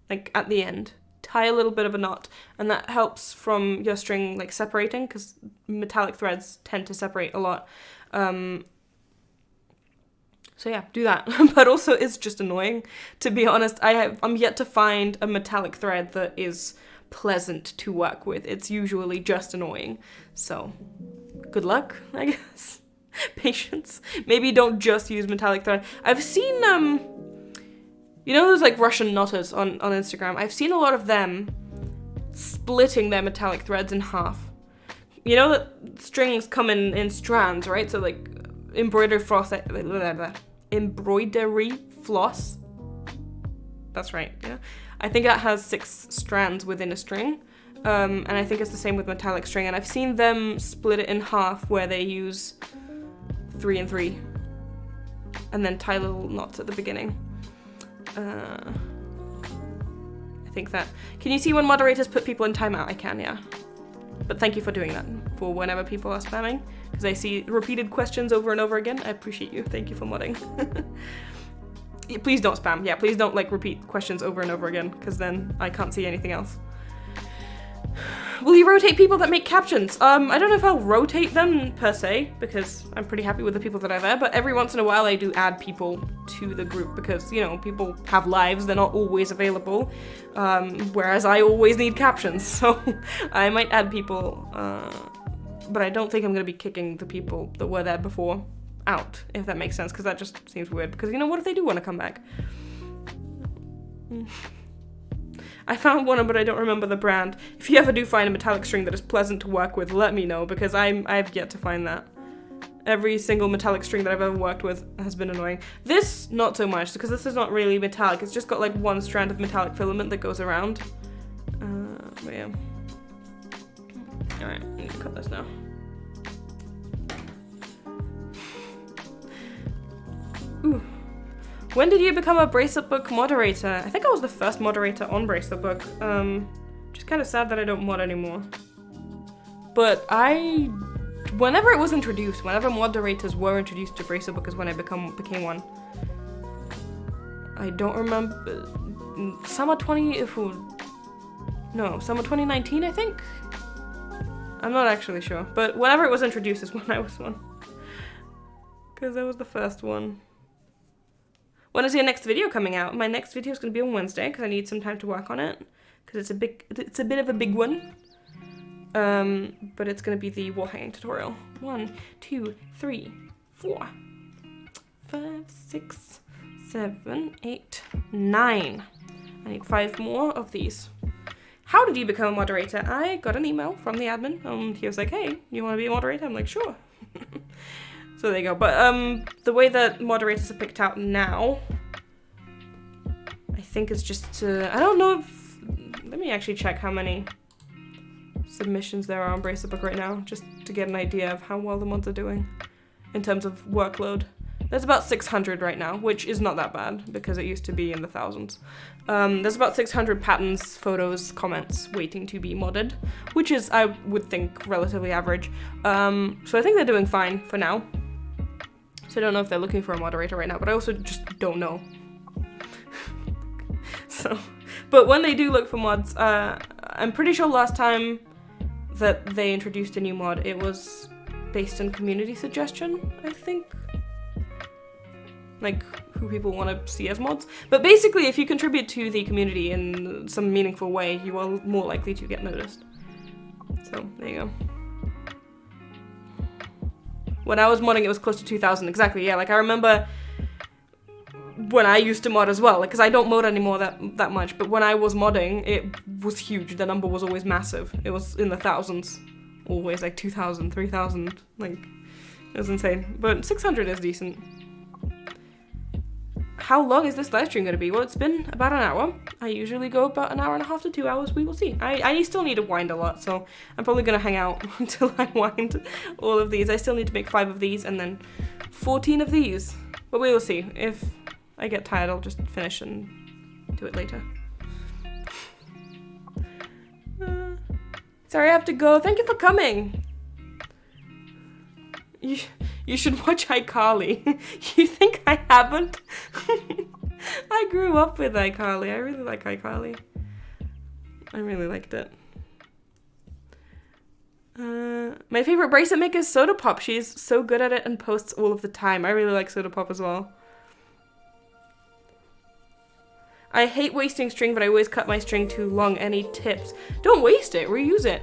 like at the end. Tie a little bit of a knot, and that helps from your string like separating, because metallic threads tend to separate a lot. So yeah, do that. But also, it's just annoying, to be honest. I'm yet to find a metallic thread that is pleasant to work with. It's usually just annoying. So good luck, I guess. Patience. Maybe don't just use metallic thread. I've seen you know those like Russian knotters on Instagram? I've seen a lot of them splitting their metallic threads in half. You know that strings come in strands, right? So like embroidery floss. That's right, yeah. I think that has 6 strands within a string. And I think it's the same with metallic string. And I've seen them split it in half where they use 3 and 3. And then tie little knots at the beginning. I think that. Can you see when moderators put people in timeout? I can, yeah. But thank you for doing that for whenever people are spamming, because I see repeated questions over and over again. I appreciate you. Thank you for modding. Please don't spam. Yeah, please don't like repeat questions over and over again, because then I can't see anything else. Will you rotate people that make captions? I don't know if I'll rotate them per se, because I'm pretty happy with the people that are there, but every once in a while I do add people to the group because, you know, people have lives, they're not always available, whereas I always need captions, so I might add people, but I don't think I'm going to be kicking the people that were there before out, if that makes sense, because that just seems weird, because, you know, what if they do want to come back? I found one, but I don't remember the brand. If you ever do find a metallic string that is pleasant to work with, let me know, because I've yet to find that. Every single metallic string that I've ever worked with has been annoying. This, not so much, because this is not really metallic. It's just got like one strand of metallic filament that goes around. But yeah. Alright, I need to cut this now. Ooh. When did you become a Bracelet Book moderator? I think I was the first moderator on Bracelet Book. Just kind of sad that I don't mod anymore. But whenever it was introduced, whenever moderators were introduced to Bracelet Book is when I became one. I don't remember, summer 2019, I think? I'm not actually sure, but whenever it was introduced is when I was one. Because I was the first one. When is your next video coming out? My next video is going to be on Wednesday because I need some time to work on it. Because it's a bit of a big one. But it's going to be the wall hanging tutorial. 1, 2, 3, 4, 5, 6, 7, 8, 9. I need 5 more of these. How did you become a moderator? I got an email from the admin. He was like, hey, you want to be a moderator? I'm like, sure. So there you go. But the way that moderators are picked out now, I think is just to, I don't know if, let me actually check how many submissions there are on Bracelet Book right now, just to get an idea of how well the mods are doing in terms of workload. There's about 600 right now, which is not that bad because it used to be in the thousands. There's about 600 patterns, photos, comments waiting to be modded, which is, I would think, relatively average. So I think they're doing fine for now. So I don't know if they're looking for a moderator right now, but I also just don't know. So, but when they do look for mods, I'm pretty sure last time that they introduced a new mod, it was based on community suggestion, I think. Like, who people want to see as mods. But basically, if you contribute to the community in some meaningful way, you are more likely to get noticed. So, there you go. When I was modding, it was close to 2,000. Exactly, yeah. Like, I remember when I used to mod as well, because I don't mod anymore that much, but when I was modding, it was huge. The number was always massive. It was in the thousands. Always, like, 2,000, 3,000. Like, it was insane. But 600 is decent. How long is this live stream going to be? Well, it's been about an hour. I usually go about an hour and a half to 2 hours. We will see. I still need to wind a lot, so I'm probably going to hang out until I wind all of these. I still need to make 5 of these and then 14 of these. But we will see. If I get tired, I'll just finish and do it later. Sorry, I have to go. Thank you for coming. You should watch iCarly. You think I haven't? I grew up with iCarly. I really like iCarly. I really liked it. My favorite bracelet maker is Soda Pop. She's so good at it and posts all of the time. I really like Soda Pop as well. I hate wasting string, but I always cut my string too long. Any tips? Don't waste it. Reuse it.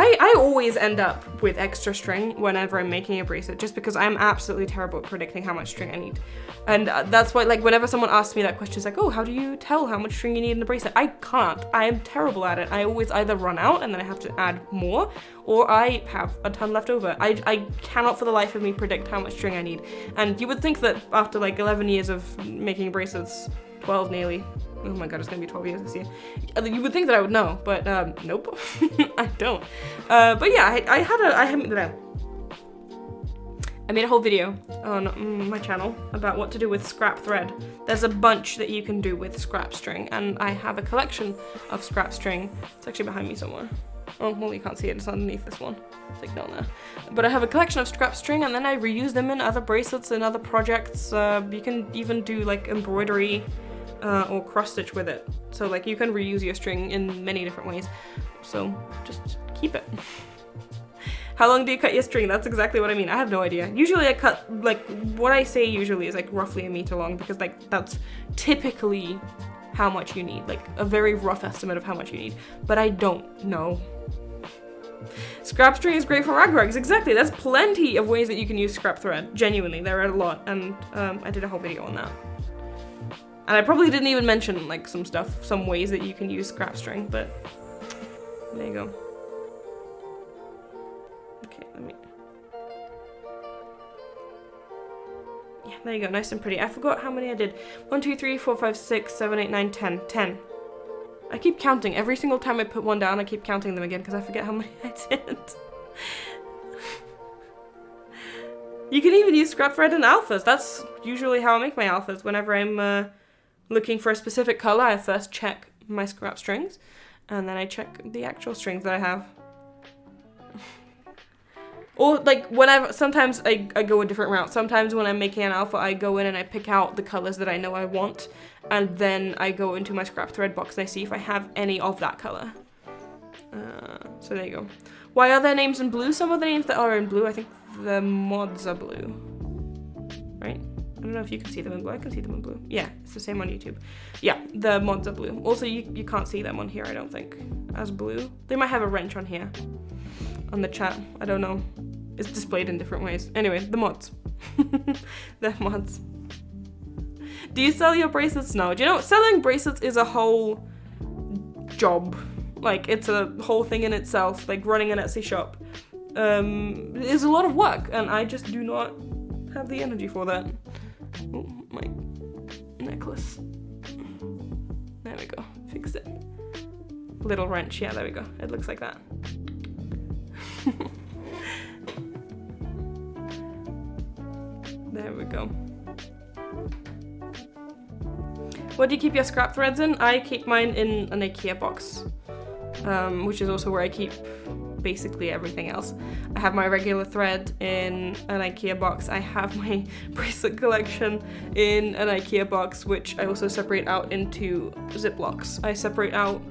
I always end up with extra string whenever I'm making a bracelet, just because I'm absolutely terrible at predicting how much string I need. And that's why, like, whenever someone asks me that question, it's like, oh, how do you tell how much string you need in a bracelet? I can't. I am terrible at it. I always either run out and then I have to add more, or I have a ton left over. I cannot for the life of me predict how much string I need. And you would think that after like 11 years of making bracelets, 12 nearly, oh my god, it's gonna be 12 years this year. You would think that I would know, but nope, I don't. But yeah, I made a whole video on my channel about what to do with scrap thread. There's a bunch that you can do with scrap string, and I have a collection of scrap string. It's actually behind me somewhere. Oh, well, you can't see it, it's underneath this one. Let's ignore that. But I have a collection of scrap string, and then I reuse them in other bracelets and other projects. You can even do like embroidery or cross stitch with it. So like you can reuse your string in many different ways. So just keep it. How long do you cut your string? That's exactly what I mean. I have no idea. Usually I cut, like, what I say usually is like roughly a meter long, because like that's typically how much you need, like a very rough estimate of how much you need, but I don't know. Scrap string is great for rag rugs. Exactly, there's plenty of ways that you can use scrap thread. Genuinely, there are a lot, and I did a whole video on that. And I probably didn't even mention like some ways that you can use scrap string, but there you go. Okay, yeah, there you go, nice and pretty. I forgot how many I did. 1, 2, 3, 4, 5, 6, 7, 8, 9, 10. 10. I keep counting. Every single time I put one down, I keep counting them again because I forget how many I did. You can even use scrap thread in alphas. That's usually how I make my alphas. Whenever I'm looking for a specific color, I first check my scrap strings, and then I check the actual strings that I have. Or like whenever, sometimes I go a different route. Sometimes when I'm making an alpha, I go in and I pick out the colors that I know I want, and then I go into my scrap thread box and I see if I have any of that color. So there you go. Why are their names in blue? Some of the names that are in blue, I think the mods are blue, right? I don't know if you can see them in blue. I can see them in blue. Yeah, it's the same on YouTube. Yeah, the mods are blue. Also, you can't see them on here, I don't think, as blue. They might have a wrench on here, on the chat. I don't know. It's displayed in different ways. Anyway, the mods. The mods. Do you sell your bracelets? No. Do you know, selling bracelets is a whole job. Like, it's a whole thing in itself, like running an Etsy shop. It's a lot of work, and I just do not have the energy for that. Oh, my necklace. There we go. Fixed it. Little wrench. Yeah, there we go. It looks like that. There we go. What do you keep your scrap threads in? I keep mine in an IKEA box, which is also where I keep basically everything else. I have my regular thread in an IKEA box. I have my bracelet collection in an IKEA box, which I also separate out into Ziplocs. I separate out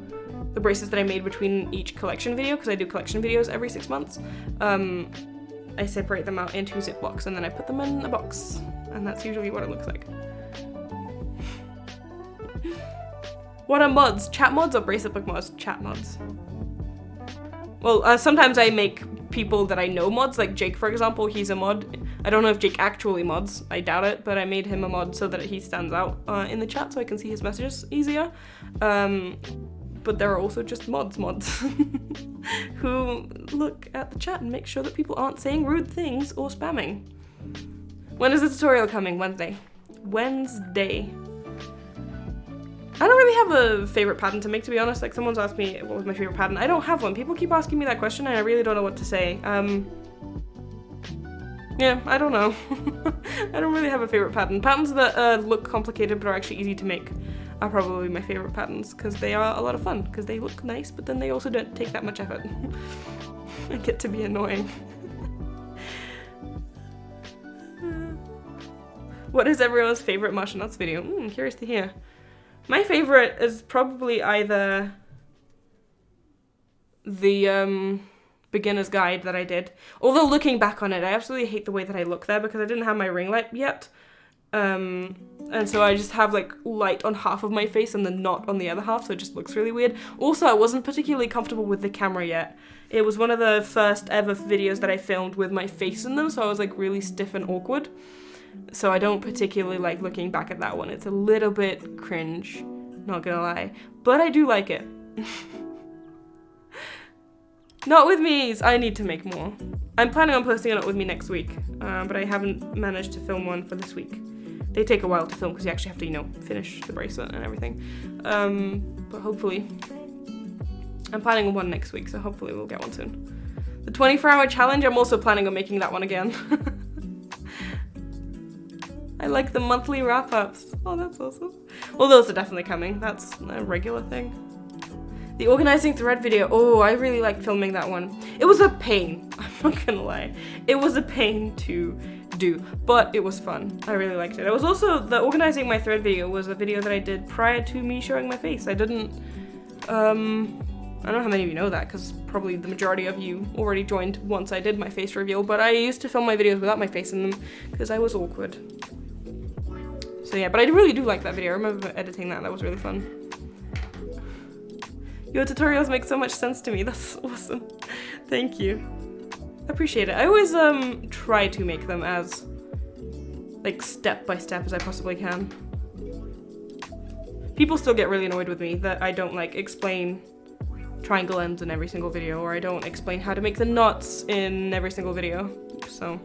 the bracelets that I made between each collection video, because I do collection videos every 6 months. I separate them out into Ziplocs and then I put them in a box, and that's usually what it looks like. What are mods? Chat mods or bracelet book mods? Chat mods. Well, sometimes I make people that I know mods, like Jake, for example. He's a mod. I don't know if Jake actually mods. I doubt it, but I made him a mod so that he stands out in the chat so I can see his messages easier. But there are also just mods who look at the chat and make sure that people aren't saying rude things or spamming. When is the tutorial coming? Wednesday. Wednesday. I don't really have a favorite pattern to make, to be honest. Like, someone's asked me what was my favorite pattern. I don't have one. People keep asking me that question and I really don't know what to say. Yeah, I don't know. I don't really have a favorite pattern. Patterns that look complicated but are actually easy to make are probably my favorite patterns, because they are a lot of fun, because they look nice, but then they also don't take that much effort. I get to be annoying. What is everyone's favorite martial arts video? Curious to hear. My favorite is probably either the beginner's guide that I did. Although looking back on it, I absolutely hate the way that I look there because I didn't have my ring light yet. And so I just have like light on half of my face and then not on the other half, so it just looks really weird. Also, I wasn't particularly comfortable with the camera yet. It was one of the first ever videos that I filmed with my face in them, so I was like really stiff and awkward. So I don't particularly like looking back at that one. It's a little bit cringe, not gonna lie. But I do like it. Not with me's! I need to make more. I'm planning on posting a Not With Me next week, but I haven't managed to film one for this week. They take a while to film because you actually have to, you know, finish the bracelet and everything. But hopefully. I'm planning on one next week, so hopefully we'll get one soon. The 24-hour challenge, I'm also planning on making that one again. I like the monthly wrap-ups. Oh, that's awesome. Well, those are definitely coming. That's a regular thing. The organizing thread video. Oh, I really liked filming that one. It was a pain. I'm not gonna lie. It was a pain to do, but it was fun. I really liked it. It was also, the organizing my thread video was a video that I did prior to me showing my face. I didn't, I don't know how many of you know that, because probably the majority of you already joined once I did my face reveal, but I used to film my videos without my face in them, because I was awkward. So yeah, but I really do like that video. I remember editing that. That was really fun. Your tutorials make so much sense to me. That's awesome. Thank you. I appreciate it. I always try to make them as like step by step as I possibly can. People still get really annoyed with me that I don't like explain triangle ends in every single video, or I don't explain how to make the knots in every single video. So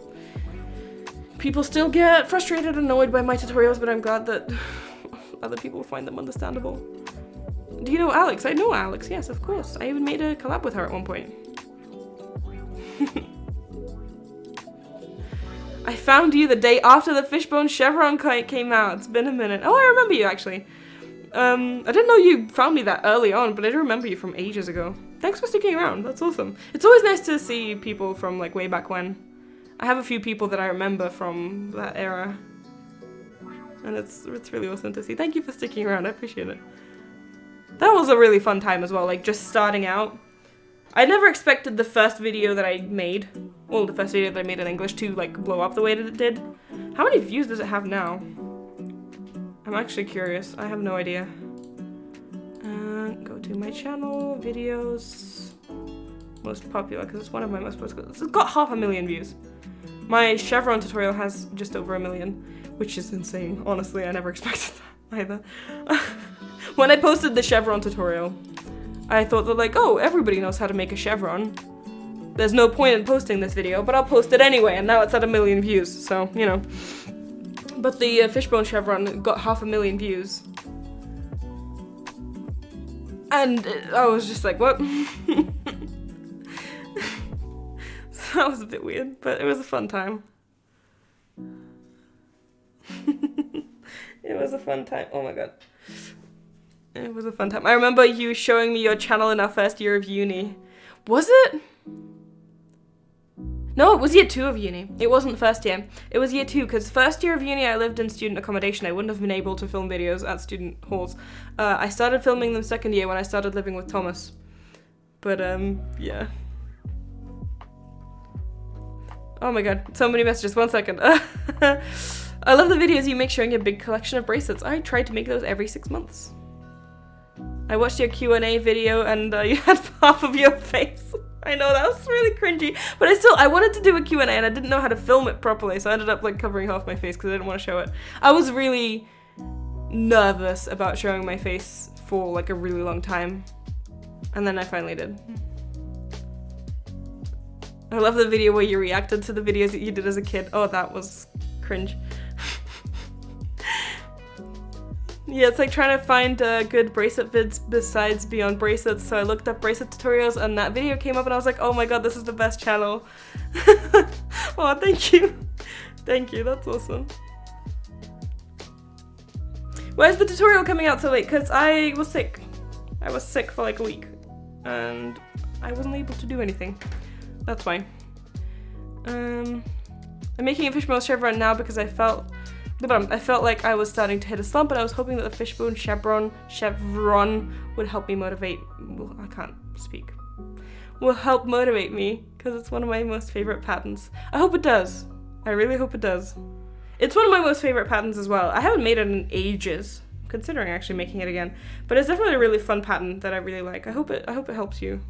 people still get frustrated and annoyed by my tutorials, but I'm glad that other people find them understandable. Do you know Alex? I know Alex, yes, of course. I even made a collab with her at one point. I found you the day after the Fishbone Chevron kite came out. It's been a minute. Oh, I remember you, actually. I didn't know you found me that early on, but I do remember you from ages ago. Thanks for sticking around. That's awesome. It's always nice to see people from, like, way back when. I have a few people that I remember from that era. And it's really awesome to see. Thank you for sticking around. I appreciate it. That was a really fun time as well, like, just starting out. I never expected the first video that I made, well, the first video that I made in English to, like, blow up the way that it did. How many views does it have now? I'm actually curious. I have no idea. Go to my channel, videos, most popular, because it's one of my most popular. It's got 500,000 views. My Chevron tutorial has just over 1 million, which is insane. Honestly, I never expected that either. When I posted the Chevron tutorial, I thought that, like, oh, everybody knows how to make a chevron. There's no point in posting this video, but I'll post it anyway, and now it's at 1 million views, so, you know. But the Fishbone Chevron got 500,000 views. And I was just like, what? So that was a bit weird, but it was a fun time. It was a fun time. Oh my god. It was a fun time. I remember you showing me your channel in our first year of uni. Was it? No, it was year 2 of uni. It wasn't first year. It was year 2, because first year of uni I lived in student accommodation. I wouldn't have been able to film videos at student halls. I started filming them second year when I started living with Thomas. But, yeah. Oh my god, so many messages. 1 second. I love the videos you make showing your big collection of bracelets. I try to make those every 6 months. I watched your Q&A video and you had half of your face. I know, that was really cringy, but I wanted to do a Q&A and I didn't know how to film it properly, so I ended up like covering half my face because I didn't want to show it. I was really nervous about showing my face for like a really long time, and then I finally did. I love the video where you reacted to the videos that you did as a kid. Oh, that was cringe. Yeah, it's like trying to find good bracelet vids besides Beyond Bracelets, so I looked up bracelet tutorials and that video came up and I was like, oh my god, this is the best channel. Oh, thank you. Thank you, that's awesome. Why is the tutorial coming out so late? Because I was sick. I was sick for like a week and I wasn't able to do anything. That's why. I'm making a Fishbone Chevron now because I felt like I was starting to hit a slump and I was hoping that the Fishbone Chevron would help me motivate. Well, I can't speak. Will help motivate me because it's one of my most favorite patterns. I hope it does. I really hope it does. It's one of my most favorite patterns as well. I haven't made it in ages. I'm considering actually making it again, but it's definitely a really fun pattern that I really like. I hope it helps you.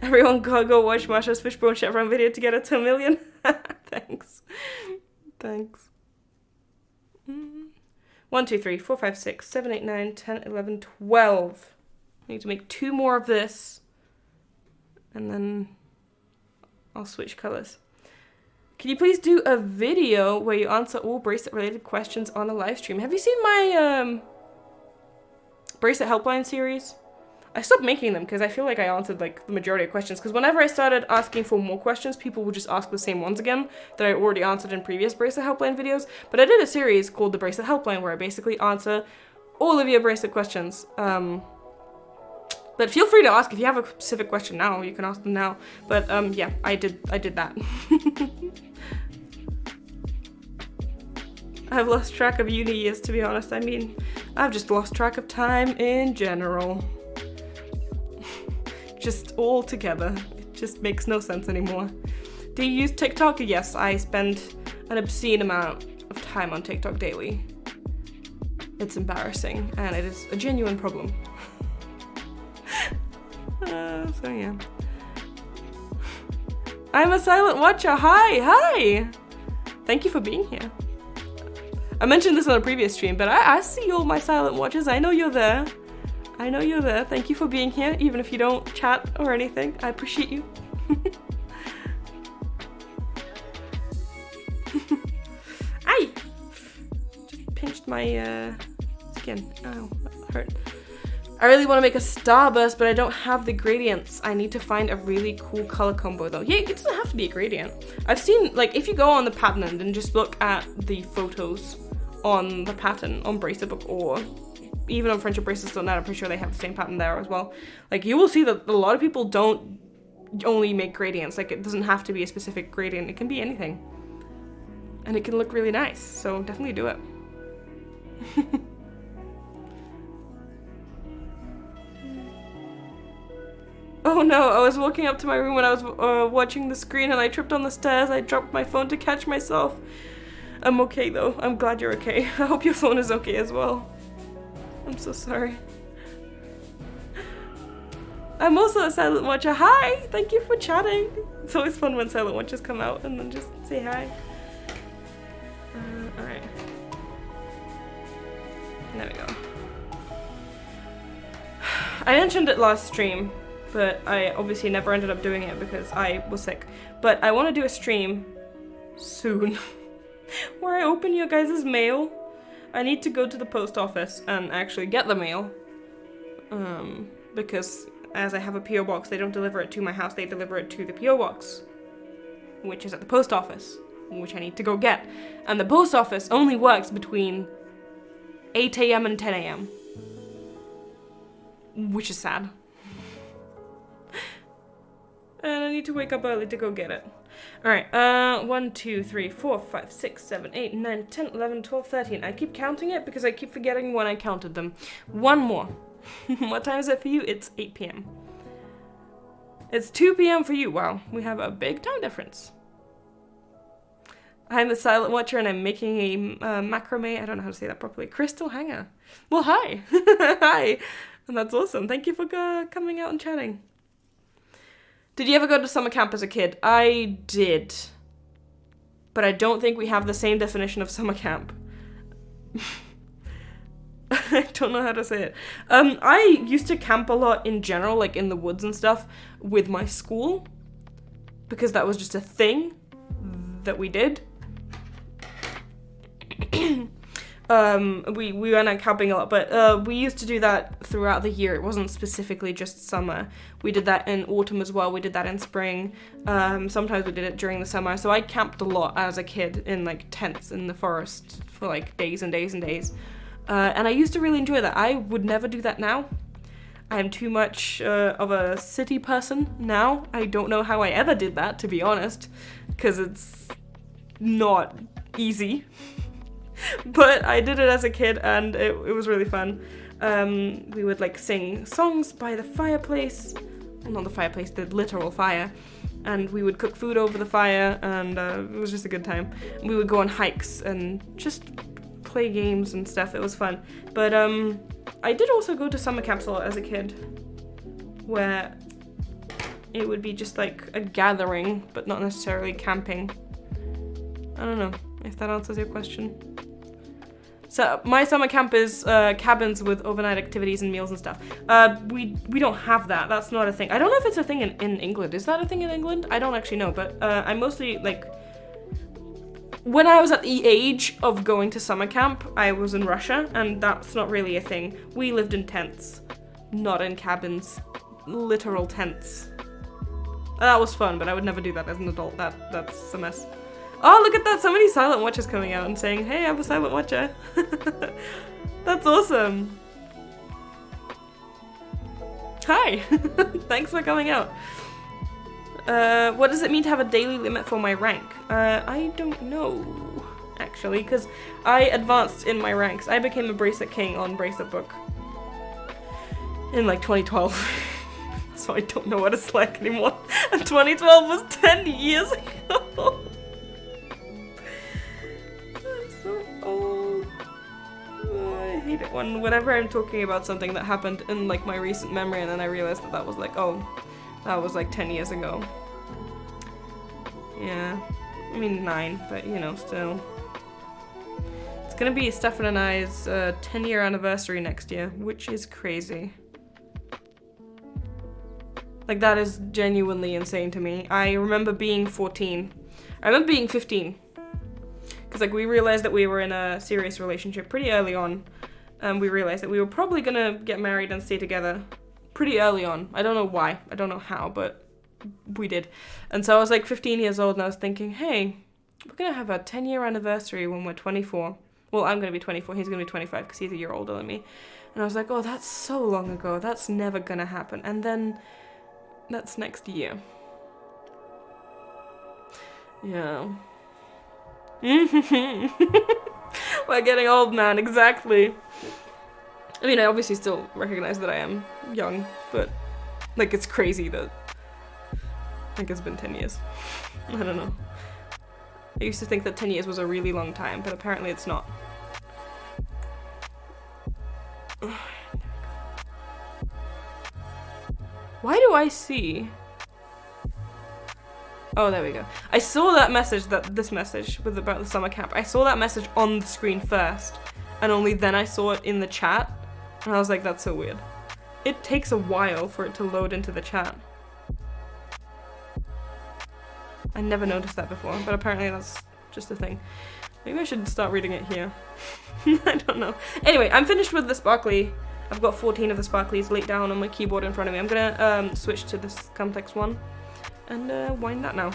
Everyone go watch Marsha's Fishbone Chevron video to get it to 1 million. Thanks. Thanks. 1, 2, 3, 4, 5, 6, 7, 8, 9, 10, 11, 12. I need to make 2 more of this. And then I'll switch colors. Can you please do a video where you answer all bracelet related questions on a live stream? Have you seen my bracelet helpline series? I stopped making them because I feel like I answered like the majority of questions, because whenever I started asking for more questions, people would just ask the same ones again that I already answered in previous bracelet helpline videos. But I did a series called the Bracelet Helpline where I basically answer all of your bracelet questions. But feel free to ask if you have a specific question now. You can ask them now. But yeah, I did that. I've lost track of uni years, to be honest. I mean, I've just lost track of time in general. Just all together. It just makes no sense anymore. Do you use TikTok? Yes, I spend an obscene amount of time on TikTok daily. It's embarrassing, and it is a genuine problem. So yeah. I'm a silent watcher. Hi! Thank you for being here. I mentioned this on a previous stream, but I see all my silent watchers. I know you're there. Thank you for being here, even if you don't chat or anything. I appreciate you. Aye! Just pinched my skin. Ow, that hurt. I really want to make a starburst, but I don't have the gradients. I need to find a really cool color combo though. Yeah, it doesn't have to be a gradient. I've seen, like, if you go on the pattern and just look at the photos on the pattern on Bracerbook or even on friendshipbracelets.net, I'm pretty sure they have the same pattern there as well. Like, you will see that a lot of people don't only make gradients. Like, it doesn't have to be a specific gradient. It can be anything. And it can look really nice. So definitely do it. Oh no, I was walking up to my room when I was watching the screen and I tripped on the stairs. I dropped my phone to catch myself. I'm okay though. I'm glad you're okay. I hope your phone is okay as well. I'm so sorry. I'm also a silent watcher. Hi! Thank you for chatting. It's always fun when silent watchers come out and then just say hi. Alright. There we go. I mentioned it last stream, but I obviously never ended up doing it because I was sick. But I want to do a stream soon where I open your guys' mail. I need to go to the post office and actually get the mail. Because as I have a PO box, they don't deliver it to my house, they deliver it to the PO box, which is at the post office, which I need to go get. And the post office only works between 8 AM and 10 AM, which is sad. And I need to wake up early to go get it. Alright, 1, 2, 3, 4, 5, 6, 7, 8, 9, 10, 11, 12, 13. I keep counting it because I keep forgetting when I counted them. One more. What time is it for you? It's 8 PM. It's 2 PM for you. Wow, we have a big time difference. I'm a silent watcher and I'm making a macrame, I don't know how to say that properly, crystal hanger. Well, hi. Hi. And that's awesome. Thank you for coming out and chatting. Did you ever go to summer camp as a kid? I did. But I don't think we have the same definition of summer camp. I don't know how to say it. I used to camp a lot in general, like in the woods and stuff, with my school. Because that was just a thing that we did. We went out camping a lot, but we used to do that throughout the year. It wasn't specifically just summer. We did that in autumn as well. We did that in spring. Sometimes we did it during the summer. So I camped a lot as a kid in like tents in the forest for like days and days and days. And I used to really enjoy that. I would never do that now. I am too much of a city person now. I don't know how I ever did that, to be honest, because it's not easy. But I did it as a kid and it was really fun. We would like sing songs by the fireplace. Well, not the fireplace, the literal fire. And we would cook food over the fire and it was just a good time. We would go on hikes and just play games and stuff. It was fun. But I did also go to summer camps a lot as a kid, where it would be just like a gathering, but not necessarily camping. I don't know if that answers your question. So my summer camp is cabins with overnight activities and meals and stuff. We don't have that. That's not a thing. I don't know if it's a thing in England. Is that a thing in England? I don't actually know, but I mostly like, when I was at the age of going to summer camp, I was in Russia, and that's not really a thing. We lived in tents, not in cabins, literal tents. That was fun, but I would never do that as an adult. That's a mess. Oh, look at that! So many silent watchers coming out and saying, "Hey, I'm a silent watcher." That's awesome. Hi. Thanks for coming out. What does it mean to have a daily limit for my rank? I don't know, actually, because I advanced in my ranks. I became a Bracelet King on Bracelet Book in like 2012. So I don't know what it's like anymore. And 2012 was 10 years ago. I'm so old. I hate it whenever I'm talking about something that happened in like my recent memory and then I realize that that was like, oh, that was like 10 years ago. Yeah, I mean 9, but you know, still. It's gonna be Stefan and I's 10-year anniversary next year, which is crazy. Like, that is genuinely insane to me. I remember being 14. I remember being 15. Because, like, we realized that we were in a serious relationship pretty early on. And we realized that we were probably gonna get married and stay together pretty early on. I don't know why. I don't know how, but we did. And so I was, like, 15 years old, and I was thinking, hey, we're gonna have a 10-year anniversary when we're 24. Well, I'm gonna be 24. He's gonna be 25 because he's a year older than me. And I was like, oh, that's so long ago. That's never gonna happen. And then... that's next year. Yeah. We're getting old, man, exactly. I mean, I obviously still recognize that I am young, but, like, it's crazy that, like, it's been 10 years. I don't know. I used to think that 10 years was a really long time, but apparently it's not. Why do I see... oh, there we go. I saw that message, this message about the summer camp. I saw that message on the screen first, and only then I saw it in the chat, and I was like, that's so weird. It takes a while for it to load into the chat. I never noticed that before, but apparently that's just a thing. Maybe I should start reading it here. I don't know. Anyway, I'm finished with the sparkly. I've got 14 of the sparklies laid down on my keyboard in front of me. I'm gonna switch to this complex one and wind that now.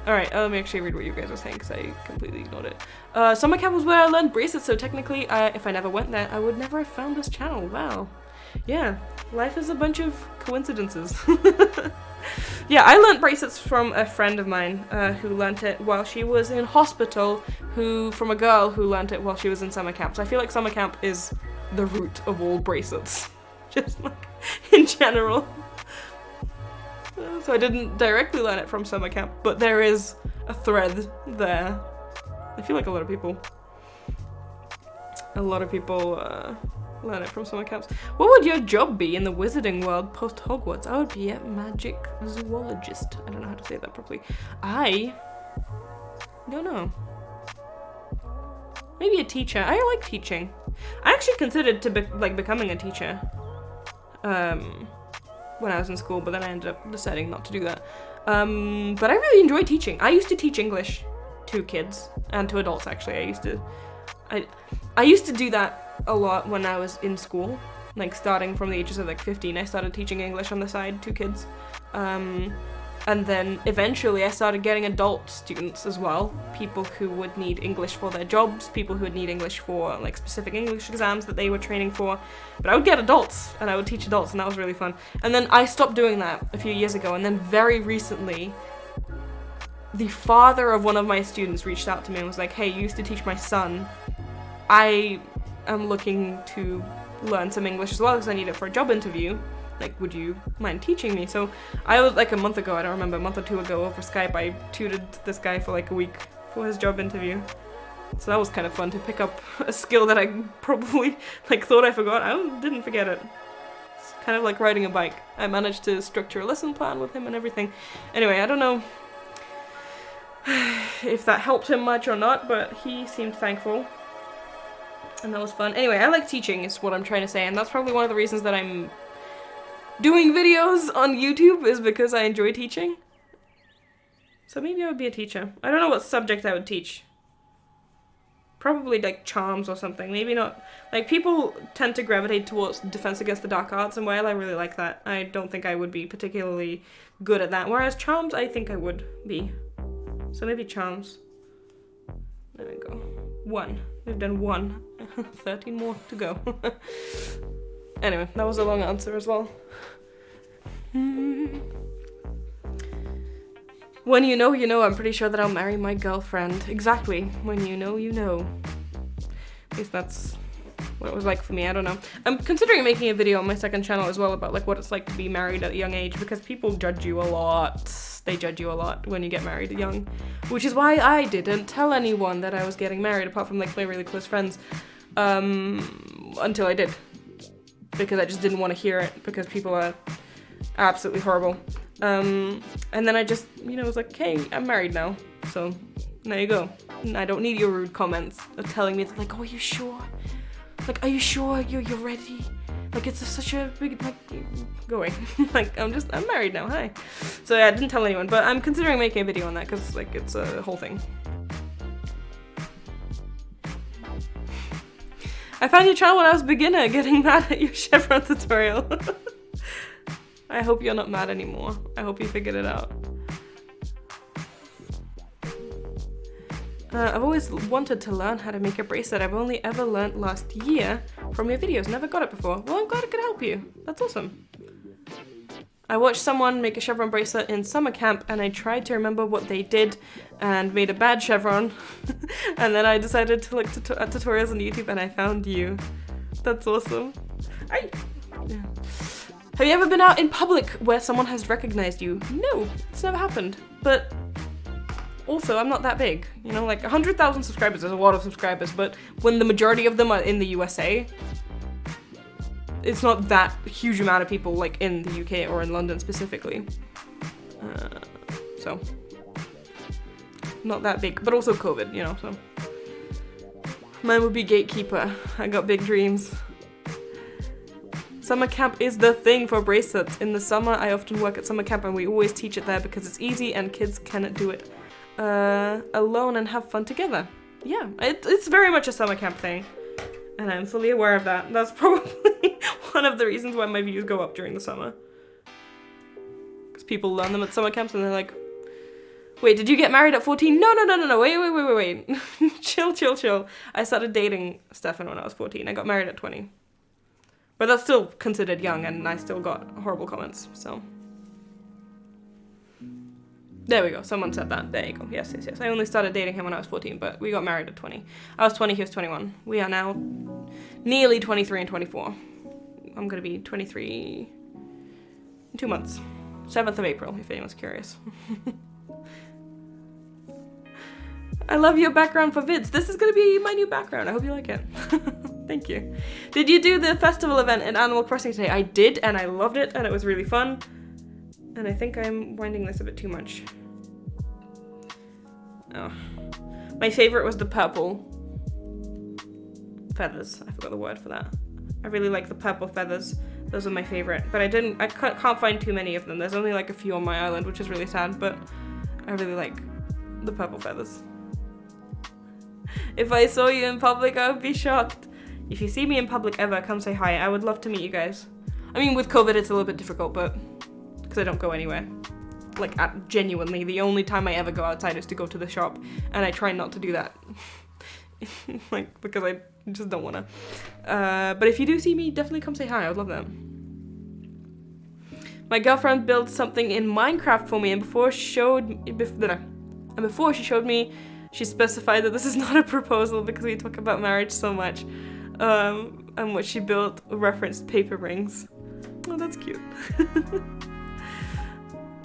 Alright, let me actually read what you guys are saying because I completely ignored it. Summer camp was where I learned bracelets, so technically if I never went there, I would never have found this channel. Wow. Yeah, life is a bunch of coincidences. Yeah, I learnt bracelets from a friend of mine who learnt it while she was in hospital, from a girl who learnt it while she was in summer camp. So I feel like summer camp is the root of all bracelets, just like in general. So I didn't directly learn it from summer camp, but there is a thread there. I feel like a lot of people learn it from summer camps. What would your job be in the wizarding world post Hogwarts? I would be a magic zoologist. I don't know how to say that properly. I don't know. Maybe a teacher. I like teaching. I actually considered becoming a teacher when I was in school, but then I ended up deciding not to do that. But I really enjoy teaching. I used to teach English to kids and to adults, actually. I used to do that a lot when I was in school, like starting from the ages of like 15. I started teaching English on the side to kids, and then eventually I started getting adult students as well, people who would need English for their jobs, people who would need English for like specific English exams that they were training for. But I would get adults and I would teach adults, and that was really fun. And then I stopped doing that a few years ago, and then very recently the father of one of my students reached out to me and was like, hey, you used to teach my son. I am looking to learn some English as well because I need it for a job interview. Like, would you mind teaching me? So I was like a month ago, I don't remember, a month or two ago over Skype, I tutored this guy for like a week for his job interview. So that was kind of fun to pick up a skill that I probably like thought I forgot. I didn't forget it. It's kind of like riding a bike. I managed to structure a lesson plan with him and everything. Anyway, I don't know if that helped him much or not, but he seemed thankful. And that was fun. Anyway, I like teaching is what I'm trying to say, and that's probably one of the reasons that I'm doing videos on YouTube, is because I enjoy teaching. So maybe I would be a teacher. I don't know what subject I would teach. Probably like charms or something. Maybe not. Like, people tend to gravitate towards Defense Against the Dark Arts, and while I really like that, I don't think I would be particularly good at that. Whereas charms, I think I would be. So maybe charms. 1. We've done 1. 13 more to go. Anyway, that was a long answer as well. When you know, you know. I'm pretty sure that I'll marry my girlfriend. Exactly. When you know, you know. At least that's what it was like for me. I don't know. I'm considering making a video on my second channel as well about like what it's like to be married at a young age, because people judge you a lot. They judge you a lot when you get married young, which is why I didn't tell anyone that I was getting married, apart from like my really close friends, until I did, because I just didn't want to hear it, because people are absolutely horrible. And then I just, you know, was like, hey, I'm married now, so there you go. And I don't need your rude comments of telling me that, like, oh, are you sure? Like, are you sure you're ready? Like, it's such a big, like, go away. Like, I'm married now, hi. So yeah, I didn't tell anyone, but I'm considering making a video on that, because, like, it's a whole thing. I found your channel when I was a beginner, getting mad at your chevron tutorial. I hope you're not mad anymore. I hope you figured it out. I've always wanted to learn how to make a bracelet. I've only ever learned last year from your videos. Never got it before. Well, I'm glad I could help you. That's awesome. I watched someone make a chevron bracelet in summer camp, and I tried to remember what they did and made a bad chevron. And then I decided to look at tutorials on YouTube, and I found you. That's awesome. Yeah. Have you ever been out in public where someone has recognized you? No, it's never happened. But also, I'm not that big. You know, like 100,000 subscribers is a lot of subscribers, but when the majority of them are in the USA, it's not that huge amount of people like in the UK or in London specifically. So, not that big, but also COVID, you know, so. Mine would be gatekeeper. I got big dreams. Summer camp is the thing for bracelets. In the summer, I often work at summer camp, and we always teach it there because it's easy and kids can do it alone and have fun together. Yeah, it's very much a summer camp thing, and I'm fully aware of that. That's probably one of the reasons why my views go up during the summer. Because people learn them at summer camps and they're like, wait, did you get married at 14? No, wait. Chill. I started dating Stefan when I was 14. I got married at 20. But that's still considered young, and I still got horrible comments, so. There we go, someone said that. There you go, yes. I only started dating him when I was 14, but we got married at 20. I was 20, he was 21. We are now nearly 23 and 24. I'm gonna be 23 in 2 months. 7th of April, if anyone's curious. I love your background for vids. This is gonna be my new background. I hope you like it. Thank you. Did you do the festival event in Animal Crossing today? I did, and I loved it, and it was really fun. And I think I'm winding this a bit too much. Oh. My favorite was the purple feathers. I forgot the word for that. I really like the purple feathers. Those are my favorite. But I can't find too many of them. There's only like a few on my island, which is really sad, but I really like the purple feathers. If I saw you in public, I would be shocked. If you see me in public ever, come say hi. I would love to meet you guys. I mean, with COVID, it's a little bit difficult, but because I don't go anywhere. Like, genuinely, the only time I ever go outside is to go to the shop, and I try not to do that. Like, because I just don't want to. But if you do see me, definitely come say hi. I would love that. My girlfriend built something in Minecraft for me, and before she showed me, she specified that this is not a proposal because we talk about marriage so much. And what she built referenced paper rings. Oh, that's cute.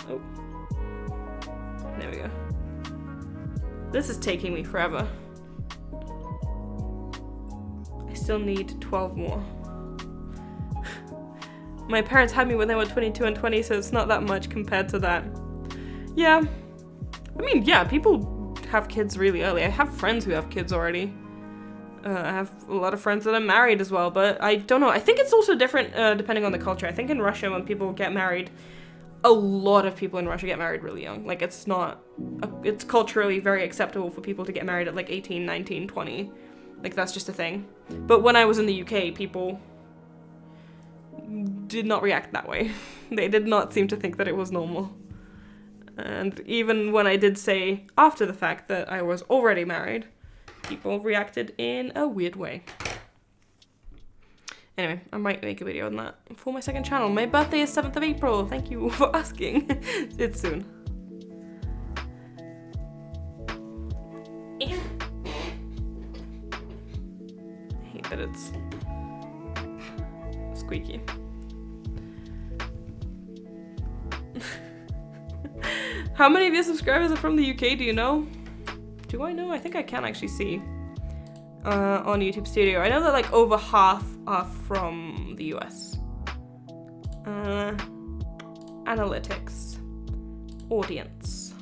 Oh. There we go. This is taking me forever. I still need 12 more. My parents had me when they were 22 and 20, so it's not that much compared to that. Yeah. I mean, yeah, people have kids really early. I have friends who have kids already. I have a lot of friends that are married as well, but I don't know. I think it's also different depending on the culture. I think in Russia, when people get married, a lot of people in Russia get married really young. Like, it's culturally very acceptable for people to get married at like 18, 19, 20. Like, that's just a thing. But when I was in the UK, people did not react that way. They did not seem to think that it was normal. And even when I did say after the fact that I was already married, people reacted in a weird way. Anyway, I might make a video on that for my second channel. My birthday is 7th of April. Thank you for asking. It's soon. Yeah. I hate that it's squeaky. How many of your subscribers are from the UK, do you know? Do I know? I think I can actually see on YouTube Studio. I know that like over half are from the US. Analytics. Audience.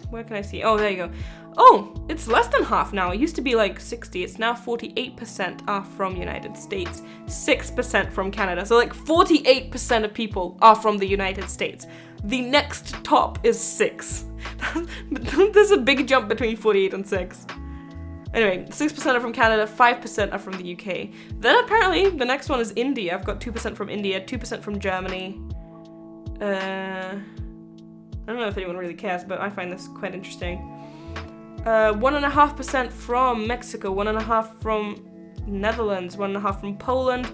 Where can I see? Oh, there you go. Oh, it's less than half now. It used to be like 60. It's now 48% are from United States, 6% from Canada. So like 48% of people are from the United States. The next top is 6. There's a big jump between 48 and 6. Anyway, 6% are from Canada, 5% are from the UK. Then apparently the next one is India. I've got 2% from India, 2% from Germany. I don't know if anyone really cares, but I find this quite interesting. 1.5% from Mexico, 1.5% from Netherlands, 1.5% from Poland,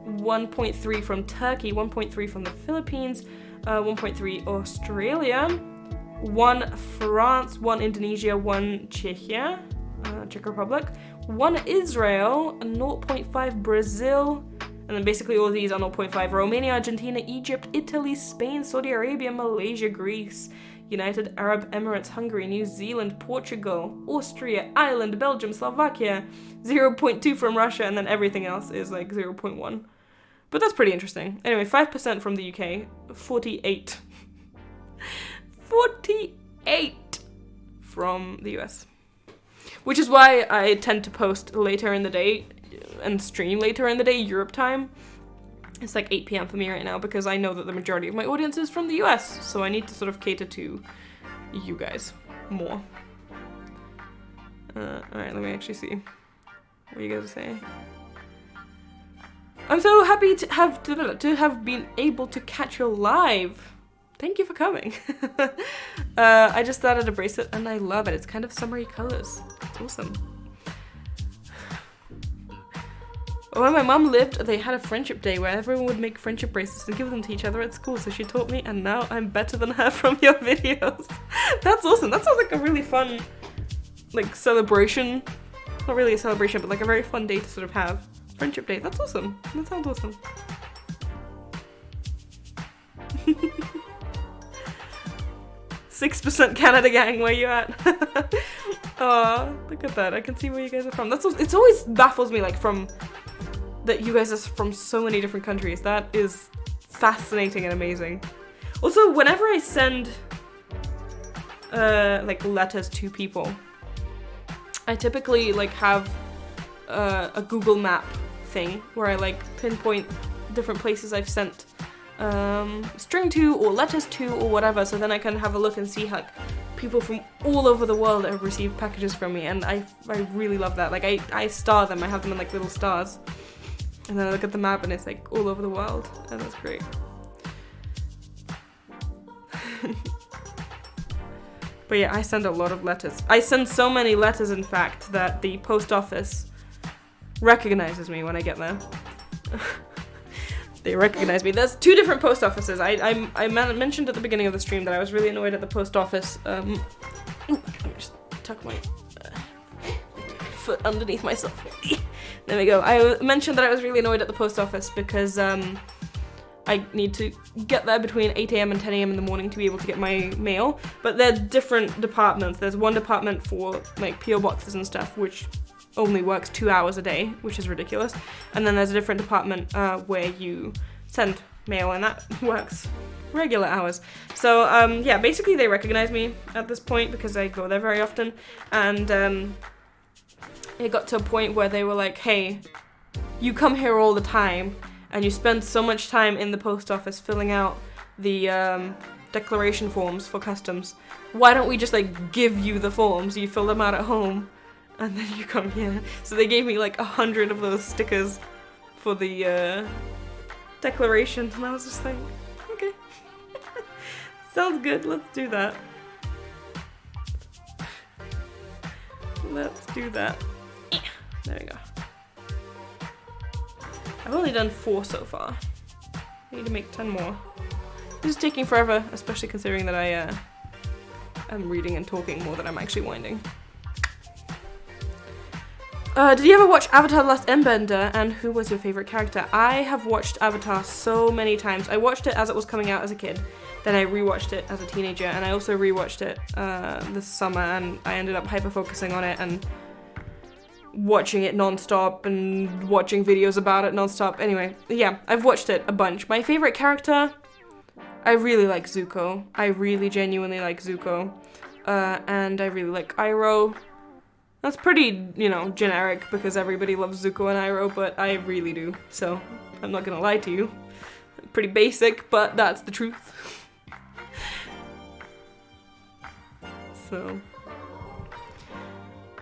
1.3% from Turkey, 1.3% from the Philippines, 1.3% Australia, 1 France, 1 Indonesia, 1 Czechia, Czech Republic, 1 Israel, 0.5% Brazil, and then basically all of these are 0.5%. Romania, Argentina, Egypt, Italy, Spain, Saudi Arabia, Malaysia, Greece, United Arab Emirates, Hungary, New Zealand, Portugal, Austria, Ireland, Belgium, Slovakia, 0.2% from Russia, and then everything else is like 0.1%. But that's pretty interesting. Anyway, 5% from the UK, 48. 48 from the US. Which is why I tend to post later in the day and stream later in the day, Europe time. It's like 8 p.m. for me right now because I know that the majority of my audience is from the US, so I need to sort of cater to you guys more. Alright, let me actually see what you guys are saying. I'm so happy to have been able to catch you live. Thank you for coming. I just started a bracelet and I love it. It's kind of summery colors. It's awesome. When my mom lived, they had a friendship day where everyone would make friendship bracelets and give them to each other at school. So she taught me, and now I'm better than her from your videos. That's awesome. That sounds like a really fun, like, celebration. Not really a celebration, but like a very fun day to sort of have. Friendship day. That's awesome. That sounds awesome. 6% Canada gang, where you at? Oh, look at that. I can see where you guys are from. That's it always baffles me, like, that you guys are from so many different countries. That is fascinating and amazing. Also, whenever I send like letters to people, I typically like have a Google Map thing where I like pinpoint different places I've sent string to or letters to or whatever, so then I can have a look and see how people from all over the world have received packages from me, and I really love that. Like I star them. I have them in like little stars. And then I look at the map and it's like all over the world, and that's great. But yeah, I send a lot of letters. I send so many letters, in fact, that the post office recognizes me when I get there. They recognize me. There's 2 different post offices. I mentioned at the beginning of the stream that I was really annoyed at the post office. Let me just tuck my foot underneath myself. There we go. I mentioned that I was really annoyed at the post office because I need to get there between 8 a.m. and 10 a.m. in the morning to be able to get my mail. But they're different departments. There's one department for like PO boxes and stuff, which only works 2 hours a day, which is ridiculous. And then there's a different department where you send mail, and that works regular hours. So yeah, basically they recognize me at this point because I go there very often. And it got to a point where they were like, hey, you come here all the time and you spend so much time in the post office filling out the declaration forms for customs. Why don't we just like give you the forms? You fill them out at home and then you come here. So they gave me like 100 of those stickers for the declaration, and I was just like, okay. Sounds good. Let's do that. Let's do that. There we go. I've only done 4 so far. I need to make 10 more. This is taking forever, especially considering that I am reading and talking more than I'm actually winding. Did you ever watch Avatar: The Last Airbender, and who was your favorite character? I have watched Avatar so many times. I watched it as it was coming out as a kid, then I rewatched it as a teenager, and I also rewatched it this summer, and I ended up hyper-focusing on it and watching it non-stop and watching videos about it non-stop. Anyway, yeah, I've watched it a bunch. My favorite character, I really like Zuko. I really genuinely like Zuko. And I really like Iroh. That's pretty, you know, generic because everybody loves Zuko and Iroh, but I really do. So, I'm not gonna lie to you. Pretty basic, but that's the truth. So...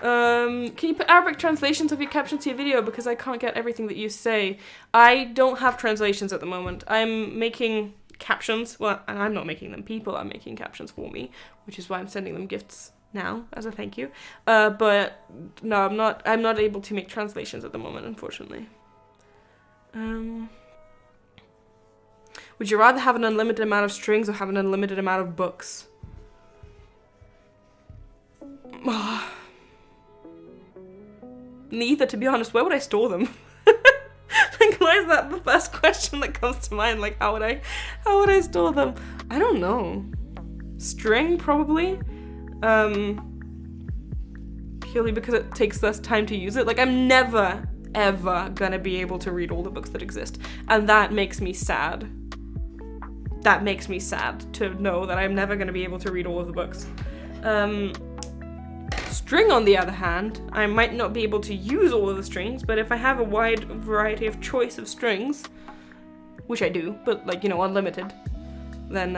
can you put Arabic translations of your captions to your video because I can't get everything that you say. I don't have translations at the moment. I'm making captions, well, and I'm not making them, people are making captions for me, which is why I'm sending them gifts now as a thank you. But no, I'm not able to make translations at the moment, unfortunately. Would you rather have an unlimited amount of strings or have an unlimited amount of books? Neither, to be honest. Where would I store them? Like, why is that the first question that comes to mind? Like, how would I store them? I don't know. String, probably. Purely because it takes less time to use it. Like, I'm never, ever gonna be able to read all the books that exist. And that makes me sad. That makes me sad to know that I'm never gonna be able to read all of the books. String, on the other hand, I might not be able to use all of the strings, but if I have a wide variety of choice of strings, which I do, but like, you know, unlimited, then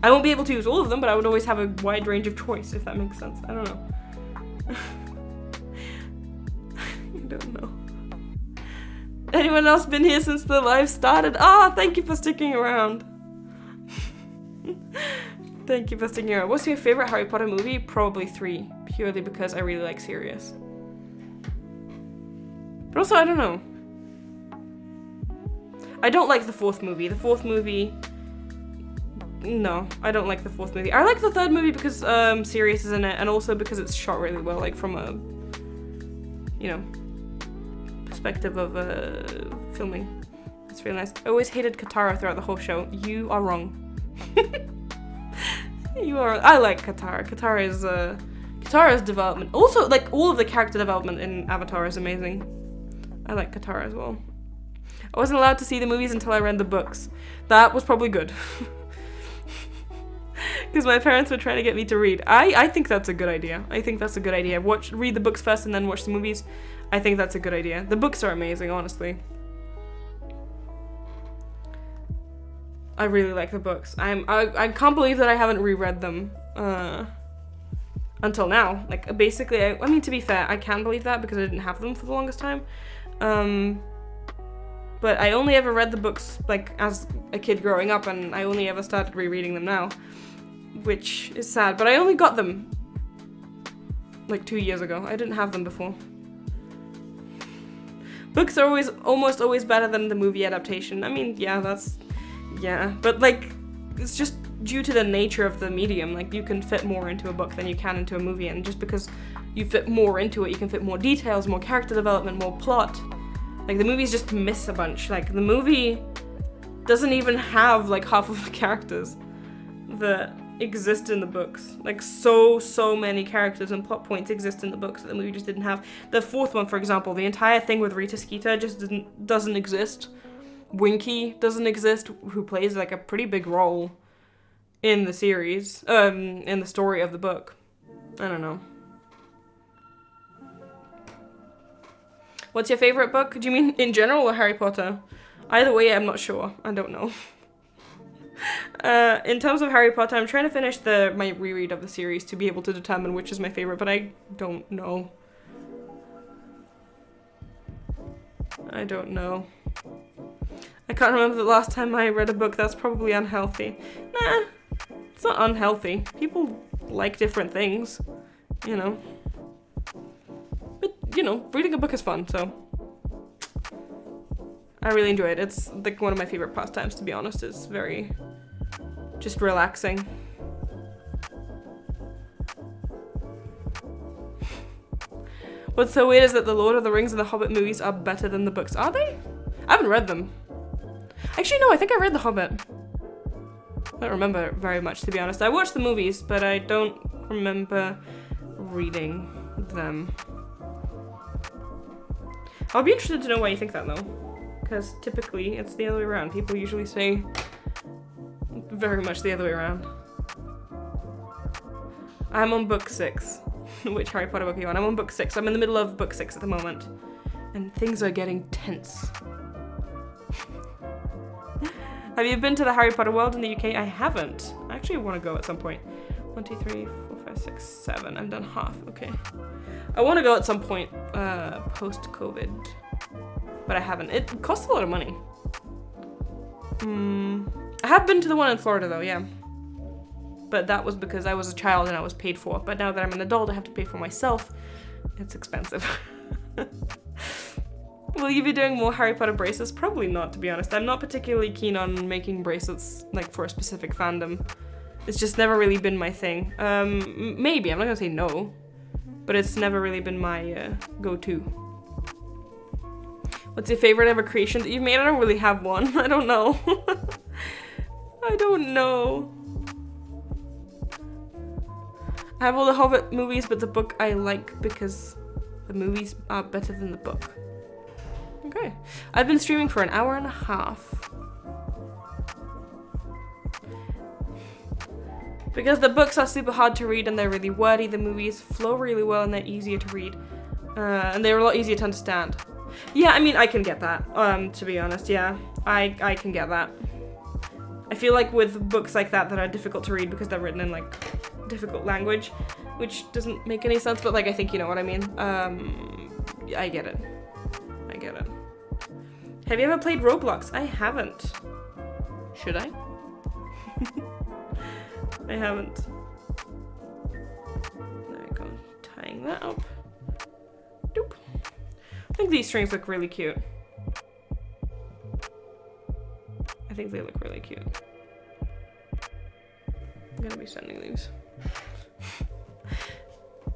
I won't be able to use all of them, but I would always have a wide range of choice, if that makes sense. I don't know. I don't know. Anyone else been here since the live started? Thank you for sticking around. Thank you for sticking around. What's your favorite Harry Potter movie? Probably 3, purely because I really like Sirius. But also, I don't know. I don't like the 4th movie. The 4th movie... No, I don't like the 4th movie. I like the 3rd movie because Sirius is in it, and also because it's shot really well, like from a, you know, perspective of filming. It's really nice. I always hated Katara throughout the whole show. You are wrong. You are. I like Katara. Katara's development. Also, like, all of the character development in Avatar is amazing. I like Katara as well. I wasn't allowed to see the movies until I read the books. That was probably good. Because my parents were trying to get me to read. I think that's a good idea. I think that's a good idea. Read the books first and then watch the movies. I think that's a good idea. The books are amazing, honestly. I really like the books. I can't believe that I haven't reread them until now. Like, basically, I mean, to be fair, I can believe that because I didn't have them for the longest time. But I only ever read the books, like, as a kid growing up, and I only ever started rereading them now, which is sad. But I only got them, like, 2 years ago. I didn't have them before. Books are almost always better than the movie adaptation. I mean, yeah, but, like, it's just due to the nature of the medium. Like, you can fit more into a book than you can into a movie, and just because you fit more into it, you can fit more details, more character development, more plot. Like, the movies just miss a bunch. Like, the movie doesn't even have, like, half of the characters that exist in the books. Like, so many characters and plot points exist in the books that the movie just didn't have. The 4th one, for example, the entire thing with Rita Skeeter just doesn't exist. Winky doesn't exist, who plays, like, a pretty big role in the series, in the story of the book. I don't know. What's your favorite book? Do you mean in general or Harry Potter? Either way, I'm not sure. I don't know. In terms of Harry Potter, I'm trying to finish my reread of the series to be able to determine which is my favorite, but I don't know. I don't know. I can't remember the last time I read a book. That's probably unhealthy. Nah, it's not unhealthy. People like different things, you know. But, you know, reading a book is fun, so I really enjoy it. It's like one of my favorite pastimes, to be honest. It's very just relaxing. What's so weird is that the Lord of the Rings and the Hobbit movies are better than the books. Are they? I haven't read them. Actually, no, I think I read The Hobbit. I don't remember very much, to be honest. I watched the movies, but I don't remember reading them. I'll be interested to know why you think that, though. Because typically, it's the other way around. People usually say very much the other way around. I'm on book 6. Which Harry Potter book are you on? I'm on book 6. I'm in the middle of book 6 at the moment. And things are getting tense. Have you been to the Harry Potter world in the UK? I haven't. I actually want to go at some point. 1, 2, 3, 4, 5, 6, 7. I've done half. Okay. I want to go at some point post-COVID. But I haven't. It costs a lot of money. I have been to the one in Florida though, yeah. But that was because I was a child and I was paid for. But now that I'm an adult, I have to pay for myself. It's expensive. Will you be doing more Harry Potter bracelets? Probably not, to be honest. I'm not particularly keen on making bracelets like for a specific fandom. It's just never really been my thing. Maybe, I'm not gonna say no. But it's never really been my go-to. What's your favorite ever creation that you've made? I don't really have one. I don't know. I don't know. I have all the Hobbit movies, but the book I like because the movies are better than the book. Okay. I've been streaming for an hour and a half. Because the books are super hard to read and they're really wordy, the movies flow really well and they're easier to read. And they're a lot easier to understand. Yeah, I mean, I can get that, to be honest, yeah. I can get that. I feel like with books like that are difficult to read because they're written in, like, difficult language, which doesn't make any sense, but, like, I think you know what I mean. I get it. I get it. Have you ever played Roblox? I haven't. Should I? I haven't. There we go. Tying that up. Doop. I think these strings look really cute. I think they look really cute. I'm gonna be sending these.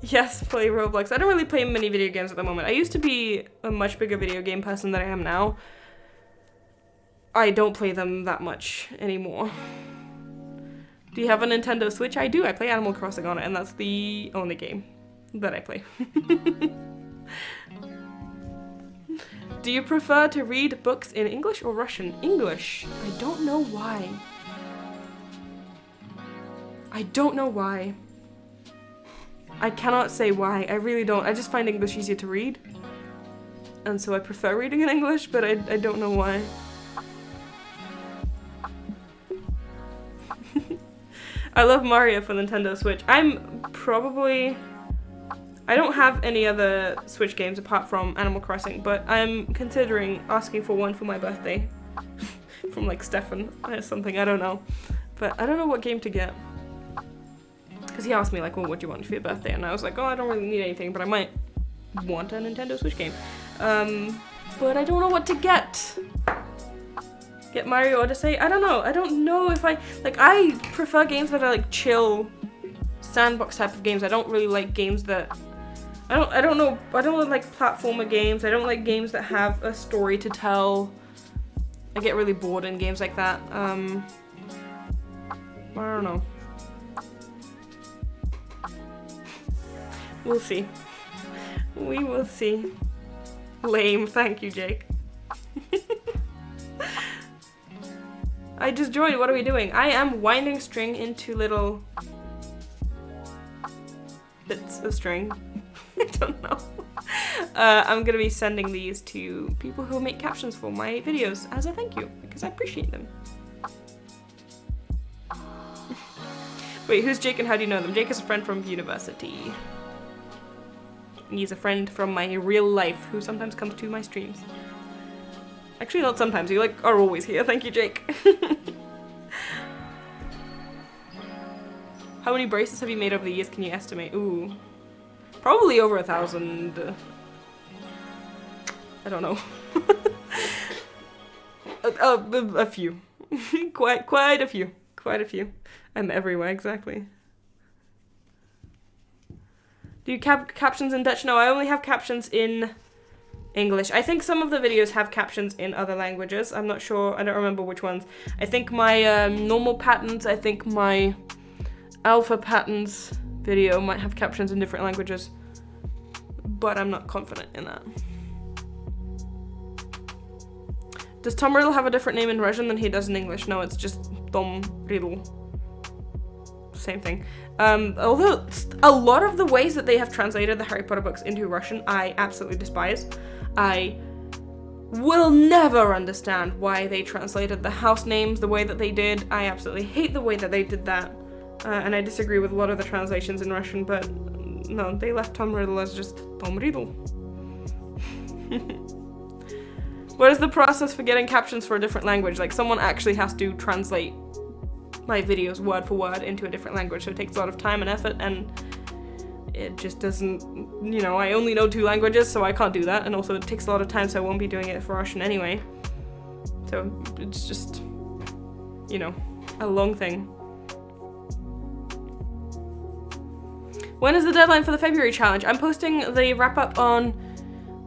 Yes, play Roblox. I don't really play many video games at the moment. I used to be a much bigger video game person than I am now. I don't play them that much anymore. Do you have a Nintendo Switch? I do. I play Animal Crossing on it, and that's the only game that I play. Do you prefer to read books in English or Russian? English. I don't know why. I don't know why. I cannot say why. I really don't. I just find English easier to read. And so I prefer reading in English, but I don't know why. I love Mario for Nintendo Switch. I don't have any other Switch games apart from Animal Crossing, but I'm considering asking for one for my birthday. From like Stefan or something, I don't know. But I don't know what game to get. Because he asked me like, well, what do you want for your birthday? And I was like, oh, I don't really need anything, but I might want a Nintendo Switch game. But I don't know what to get. Get Mario Odyssey? I don't know. I don't know if I prefer games that are like chill sandbox type of games. I don't really like games that I don't like platformer games. I don't like games that have a story to tell. I get really bored in games like that. I don't know. We'll see. We will see. Lame. Thank you, Jake. I just joined. What are we doing? I am winding string into little bits of string. I don't know. I'm gonna be sending these to people who make captions for my videos as a thank you because I appreciate them. Wait, who's Jake and how do you know them? Jake is a friend from university. He's a friend from my real life who sometimes comes to my streams. Actually, not sometimes. You, like, are always here. Thank you, Jake. How many bracelets have you made over the years, can you estimate? Ooh. Probably over 1,000. I don't know. A few. quite a few. Quite a few. I'm everywhere, exactly. Do you captions in Dutch? No, I only have captions in English. I think some of the videos have captions in other languages. I'm not sure. I don't remember which ones. I think my normal patterns, I think my alpha patterns video might have captions in different languages. But I'm not confident in that. Does Tom Riddle have a different name in Russian than he does in English? No, it's just Tom Riddle. Same thing. Although a lot of the ways that they have translated the Harry Potter books into Russian, I absolutely despise. I will never understand why they translated the house names the way that they did. I absolutely hate the way that they did that. And I disagree with a lot of the translations in Russian, but no, they left Tom Riddle as just Tom Riddle. What is the process for getting captions for a different language? Like, someone actually has to translate my videos word for word into a different language, so it takes a lot of time and effort, and it just doesn't, you know, I only know 2 languages, so I can't do that, and also it takes a lot of time, so I won't be doing it for Russian anyway. So it's just, you know, a long thing. When is the deadline for the February challenge? I'm posting the wrap-up on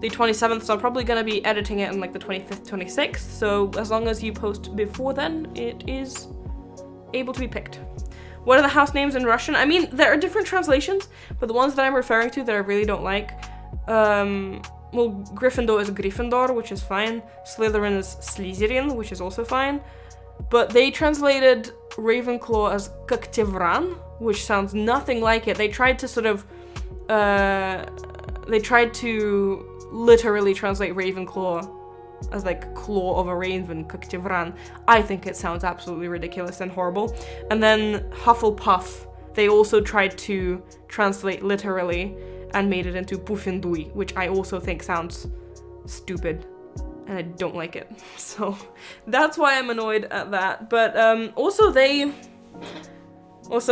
the 27th, so I'm probably going to be editing it on like the 25th, 26th, so as long as you post before then, it is able to be picked. What are the house names in Russian? I mean, there are different translations, but the ones that I'm referring to that I really don't like, well, Gryffindor is Gryffindor, which is fine. Slytherin is Slytherin, which is also fine. But they translated Ravenclaw as Когтевран, which sounds nothing like it. They tried to sort of, literally translate Ravenclaw as like claw of a raven, Когтевран. I think it sounds absolutely ridiculous and horrible. And then Hufflepuff, they also tried to translate literally and made it into Pufendui, which I also think sounds stupid and I don't like it. So that's why I'm annoyed at that. But also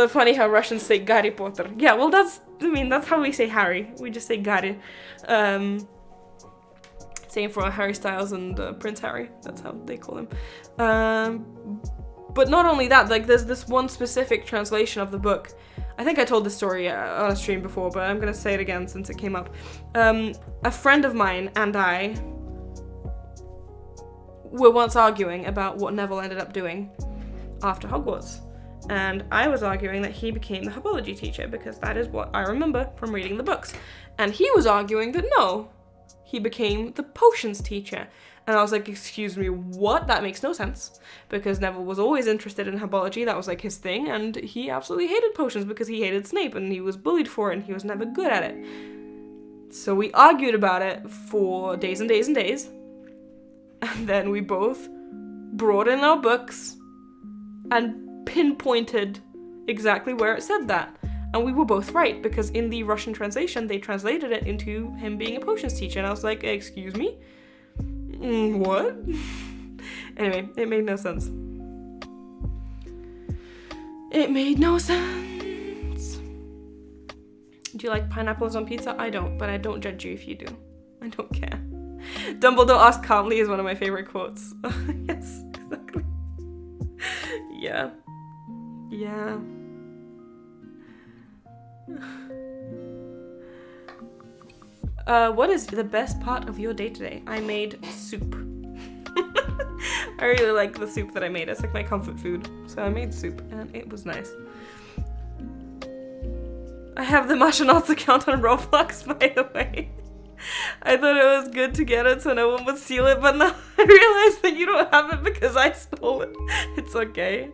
funny how Russians say Гарри Поттер. Yeah, well that's how we say Harry. We just say Гарри. Same for Harry Styles and Prince Harry. That's how they call him. But not only that, like there's this one specific translation of the book. I think I told this story on a stream before, but I'm gonna say it again since it came up. A friend of mine and I were once arguing about what Neville ended up doing after Hogwarts. And I was arguing that he became the herbology teacher because that is what I remember from reading the books. And he was arguing that no, he became the potions teacher. And I was like, excuse me, what? That makes no sense. Because Neville was always interested in herbology, that was like his thing, and he absolutely hated potions because he hated Snape and he was bullied for it and he was never good at it. So we argued about it for days and days and days. And then we both brought in our books and pinpointed exactly where it said that. And we were both right, because in the Russian translation, they translated it into him being a potions teacher. And I was like, excuse me? What? Anyway, it made no sense. It made no sense. Do you like pineapples on pizza? I don't, but I don't judge you if you do. I don't care. Dumbledore asked calmly is one of my favorite quotes. Yes, exactly. Yeah. Yeah. What is the best part of your day today? I made soup. I really like the soup that I made. It's like my comfort food. So I made soup and it was nice. I have the Machinauts account on Roblox, by the way. I thought it was good to get it so no one would steal it, but now I realize that you don't have it because I stole it. It's okay.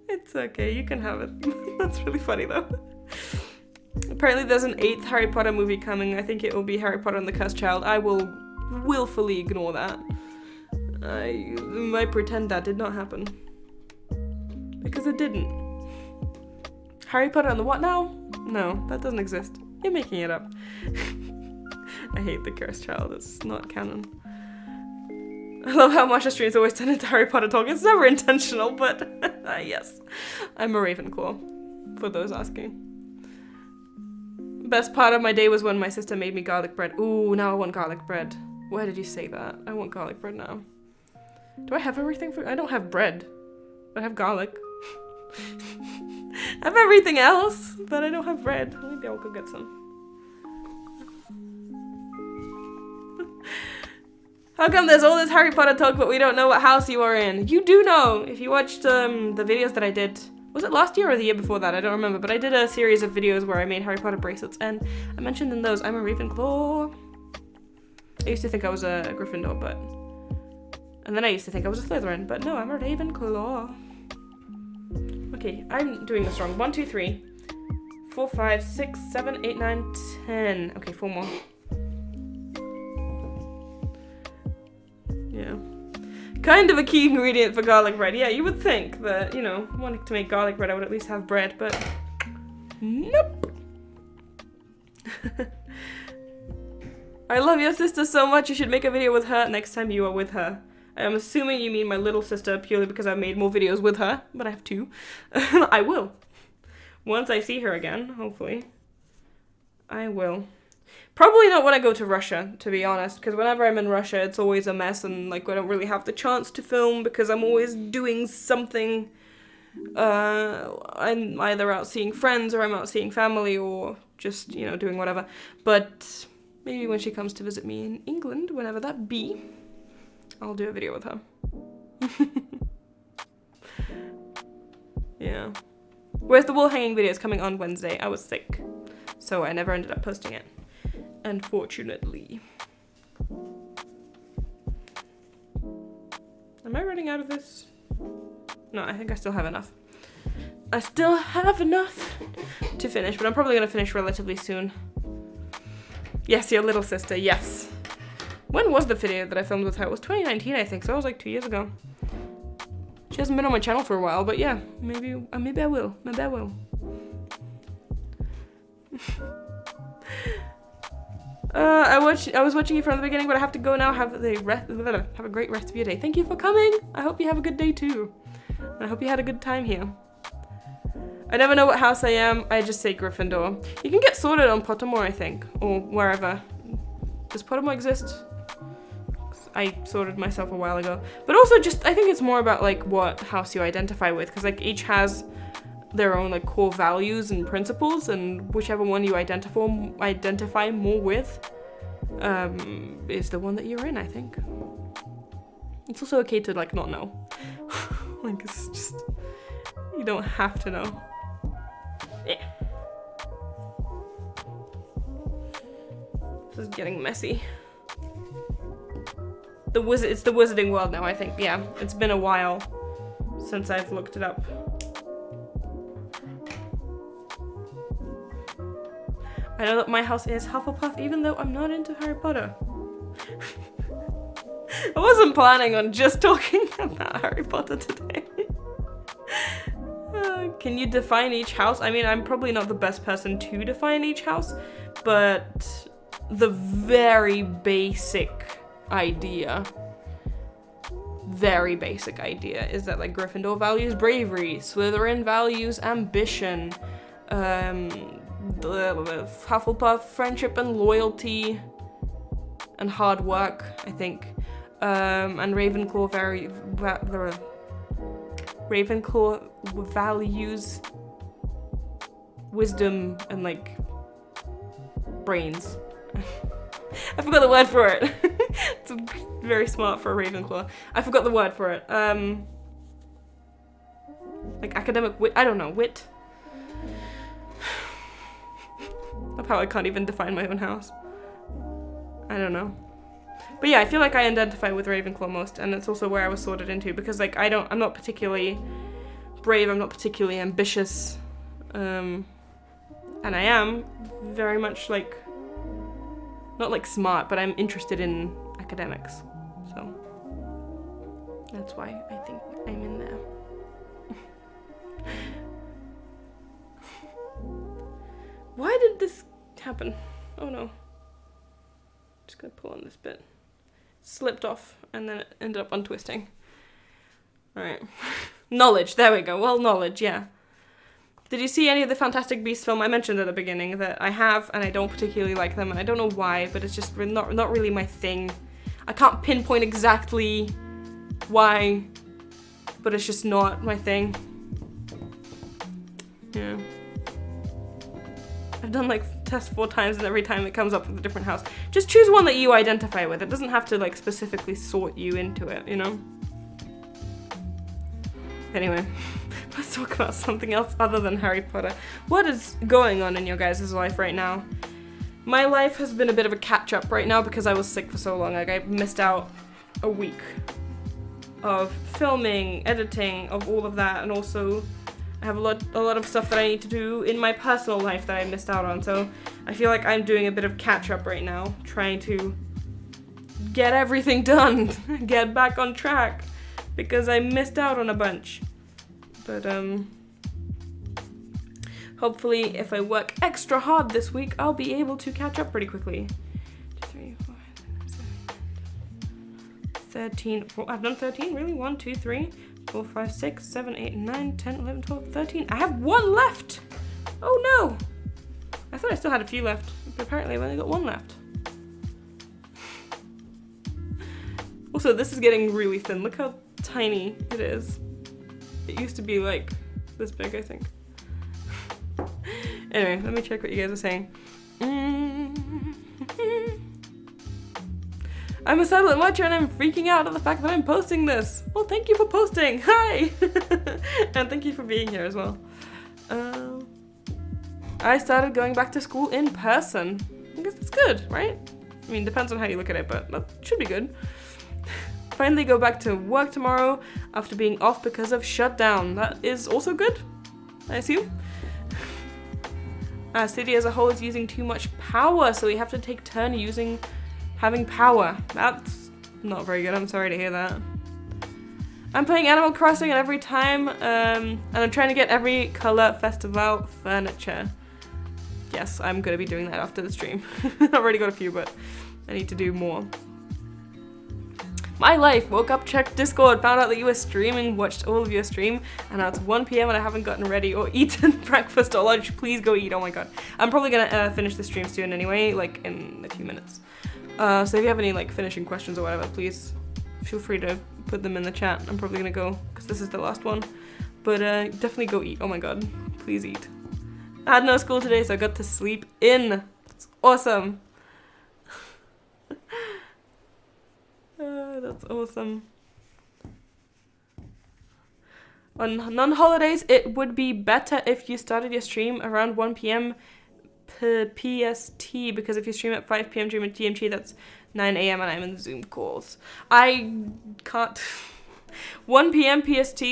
It's okay, you can have it. That's really funny though. Apparently there's an 8th Harry Potter movie coming. I think it will be Harry Potter and the Cursed Child. I will willfully ignore that. I might pretend that did not happen. Because it didn't. Harry Potter and the what now? No, that doesn't exist. You're making it up. I hate the Cursed Child. It's not canon. I love how Masha streams always turn into Harry Potter talk. It's never intentional, but yes. I'm a Ravenclaw, for those asking. Best part of my day was when my sister made me garlic bread. Ooh, now I want garlic bread. Why did you say that? I want garlic bread now. Do I have everything for- I don't have bread. I have garlic. I have everything else, but I don't have bread. Maybe I'll go get some. How come there's all this Harry Potter talk, but we don't know what house you are in? You do know! If you watched the videos that I did, was it last year or the year before that? I don't remember, but I did a series of videos where I made Harry Potter bracelets, and I mentioned in those I'm a Ravenclaw. I used to think I was a Gryffindor, but... And then I used to think I was a Slytherin, but no, I'm a Ravenclaw. Okay, I'm doing this wrong. 1, 2, 3, 4, 5, 6, 7, 8, 9, 10. Okay, 4 more. Yeah. Kind of a key ingredient for garlic bread. Yeah, you would think that, you know, wanting to make garlic bread, I would at least have bread, but nope. I love your sister so much, you should make a video with her next time you are with her. I'm assuming you mean my little sister purely because I've made more videos with her, but I have 2. I will. Once I see her again, hopefully. I will. Probably not when I go to Russia, to be honest, because whenever I'm in Russia, it's always a mess, and like I don't really have the chance to film because I'm always doing something. I'm either out seeing friends or I'm out seeing family or just, you know, doing whatever. But maybe when she comes to visit me in England, whenever that be, I'll do a video with her. Yeah. Where's the wall hanging video? It's coming on Wednesday. I was sick, so I never ended up posting it. Unfortunately. Am I running out of this? No, I think I still have enough. I still have enough to finish, but I'm probably going to finish relatively soon. Yes, your little sister, yes. When was the video that I filmed with her? It was 2019, I think, so that was like 2 years ago. She hasn't been on my channel for a while, but yeah, maybe I will. Maybe I will. I was watching you from the beginning, but I have to go now. Have a great rest of your day. Thank you for coming. I hope you have a good day too. And I hope you had a good time here. I never know what house I am. I just say Gryffindor. You can get sorted on Pottermore, I think, or wherever. Does Pottermore exist? I sorted myself a while ago. But also just, I think it's more about like what house you identify with, because like each has their own like core values and principles, and whichever one you identify more with is the one that you're in, I think. It's also okay to like not know. Like it's just, you don't have to know. Yeah. This is getting messy. It's the Wizarding World now, I think. Yeah, it's been a while since I've looked it up. I know that my house is Hufflepuff, even though I'm not into Harry Potter. I wasn't planning on just talking about Harry Potter today. Can you define each house? I mean, I'm probably not the best person to define each house, but the very basic idea is that like Gryffindor values bravery, Slytherin values ambition, the Hufflepuff friendship and loyalty and hard work, I think, and Ravenclaw values wisdom and like brains. I forgot the word for it. It's very smart for a Ravenclaw. I forgot the word for it. Like academic wit. I don't know, wit. Of how I can't even define my own house. I don't know. But yeah, I feel like I identify with Ravenclaw most, and it's also where I was sorted into, because like I'm not particularly brave, I'm not particularly ambitious, and I am very much like, not like smart, but I'm interested in academics, so that's why I think I'm in there. Why did this happen? Oh no. Just gonna pull on this bit. slipped off and then it ended up untwisting. Alright. Knowledge, there we go. Well, knowledge, yeah. Did you see any of the Fantastic Beasts film? I mentioned at the beginning that I have, and I don't particularly like them, and I don't know why, but it's just not really my thing. I can't pinpoint exactly why, but it's just not my thing. Yeah. I've done like test 4 times and every time it comes up with a different house. Just choose one that you identify with. It doesn't have to like specifically sort you into it, you know? Anyway, let's talk about something else other than Harry Potter. What is going on in your guys' life right now? My life has been a bit of a catch-up right now because I was sick for so long. Like, I missed out a week of filming, editing, of all of that, and also I have a lot of stuff that I need to do in my personal life that I missed out on. So I feel like I'm doing a bit of catch-up right now, trying to get everything done, get back on track, because I missed out on a bunch. But hopefully if I work extra hard this week, I'll be able to catch up pretty quickly. 2, 3, 4, 13. I've done 13, really? 1, 2, 3, 4, 5, 6, 7, 8, 9, 10, 11, 12, 13. I have 1 left! Oh no! I thought I still had a few left, but apparently I've only got 1 left. Also, this is getting really thin. Look how tiny it is. It used to be like this big, I think. Anyway, let me check what you guys are saying. I'm a silent watcher and I'm freaking out at the fact that I'm posting this. Well, thank you for posting. Hi! And thank you for being here as well. I started going back to school in person. I guess that's good, right? I mean, depends on how you look at it, but that should be good. Finally go back to work tomorrow after being off because of shutdown. That is also good, I assume. City as a whole is using too much power, so we have to take turn having power. That's not very good, I'm sorry to hear that. I'm playing Animal Crossing and every time, and I'm trying to get every color festival furniture. Yes, I'm gonna be doing that after the stream. I've already got a few, but I need to do more. My life, woke up, checked Discord, found out that you were streaming, watched all of your stream, and now it's 1 PM and I haven't gotten ready or eaten breakfast or lunch. Please go eat, oh my god. I'm probably gonna finish the stream soon anyway, like in a few minutes. So if you have any like finishing questions or whatever, please feel free to put them in the chat. I'm probably gonna go, because this is the last one. But definitely go eat, oh my god, please eat. I had no school today, so I got to sleep in. It's awesome. That's awesome. On non-holidays, it would be better if you started your stream around 1 PM PST, because if you stream at 5 PM during GMT, that's 9 AM and I'm in Zoom calls. I can't... 1 PM PST?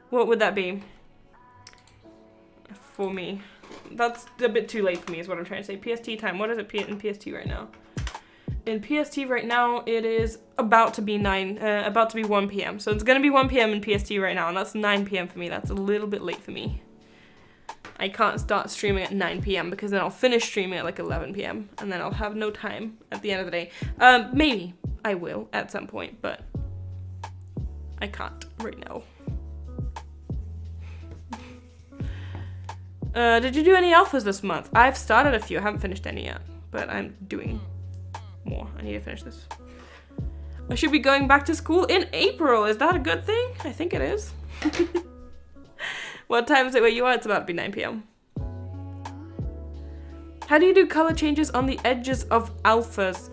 What would that be? For me. That's a bit too late for me is what I'm trying to say. PST time, what is it in PST right now? In PST right now, it is about to be 1 PM. So it's gonna be 1 PM in PST right now, and that's 9 PM for me. That's a little bit late for me. I can't start streaming at 9 PM because then I'll finish streaming at like 11 PM, and then I'll have no time at the end of the day. Maybe I will at some point, but I can't right now. Did you do any alphas this month? I've started a few. I haven't finished any yet, but I'm doing more. I need to finish this. I should be going back to school in April. Is that a good thing? I think it is. What time is it where you are? It's about to be 9 PM. How do you do color changes on the edges of alphas?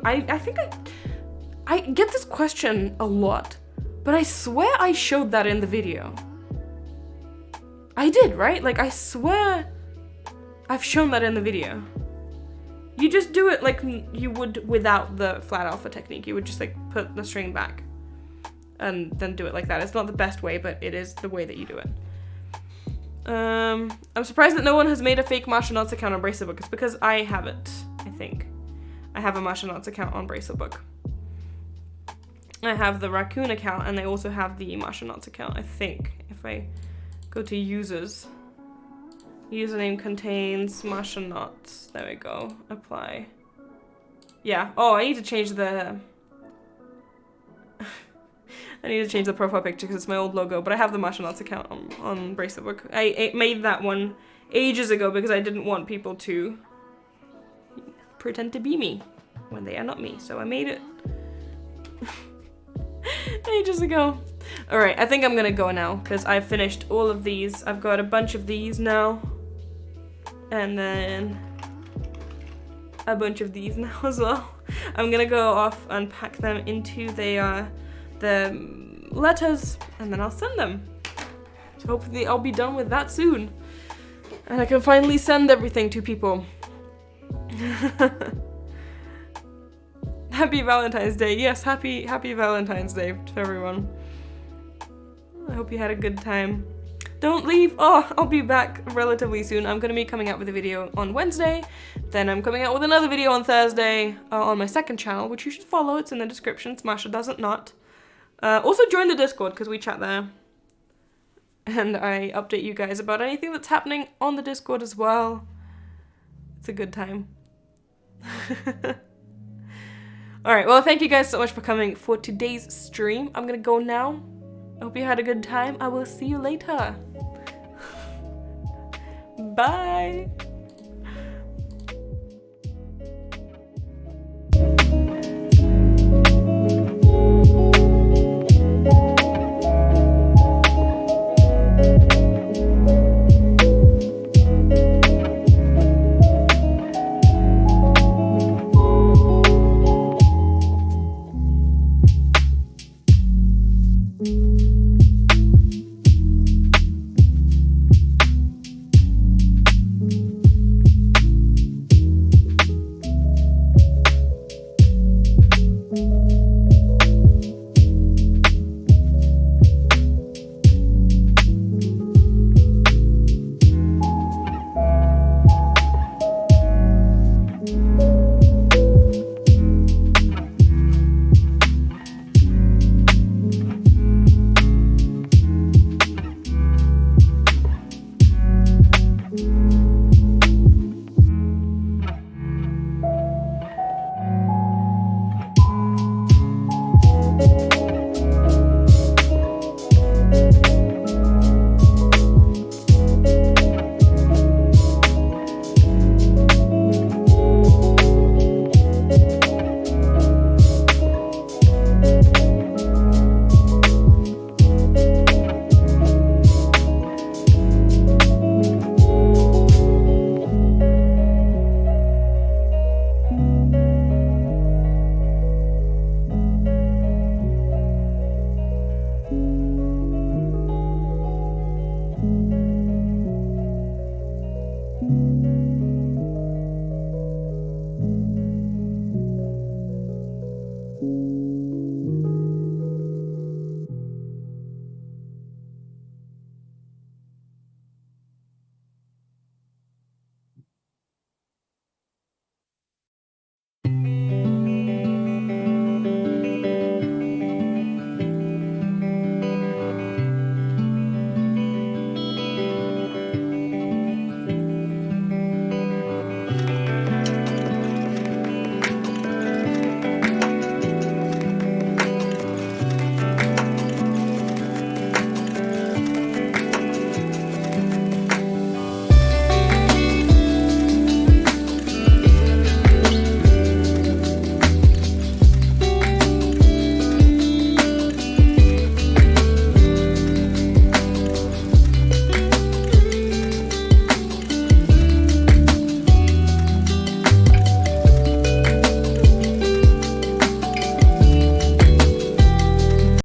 I think I get this question a lot, but I swear I showed that in the video. I did, right? Like, I swear I've shown that in the video. You just do it like you would without the flat alpha technique. You would just like put the string back and then do it like that. It's not the best way, but it is the way that you do it. I'm surprised that no one has made a fake Martianauts account on Bracerbook. It's because I have it, I think. I have a Martianauts account on Bracerbook. I have the Raccoon account, and I also have the Martianauts account, I think. If I go to users, username contains Martianauts. There we go. Apply. Yeah. Oh, I need to change the... I need to change the profile picture because it's my old logo, but I have the Marshallnuts account on Braceletbook. I made that one ages ago because I didn't want people to pretend to be me when they are not me, so I made it ages ago. Alright, I think I'm gonna go now because I've finished all of these. I've got a bunch of these now, and then a bunch of these now as well. I'm gonna go off and pack them into the letters, and then I'll send them. So hopefully I'll be done with that soon, and I can finally send everything to people. Happy Valentine's Day. Yes, happy Valentine's Day to everyone. I hope you had a good time. Don't leave. Oh, I'll be back relatively soon. I'm gonna be coming out with a video on Wednesday, then I'm coming out with another video on Thursday on my second channel, which you should follow. It's in the description. It's Masha Doesn't Not. Also join the Discord because we chat there, and I update you guys about anything that's happening on the Discord as well. It's a good time. Alright, well, thank you guys so much for coming for today's stream. I'm gonna go now. I hope you had a good time. I will see you later. Bye.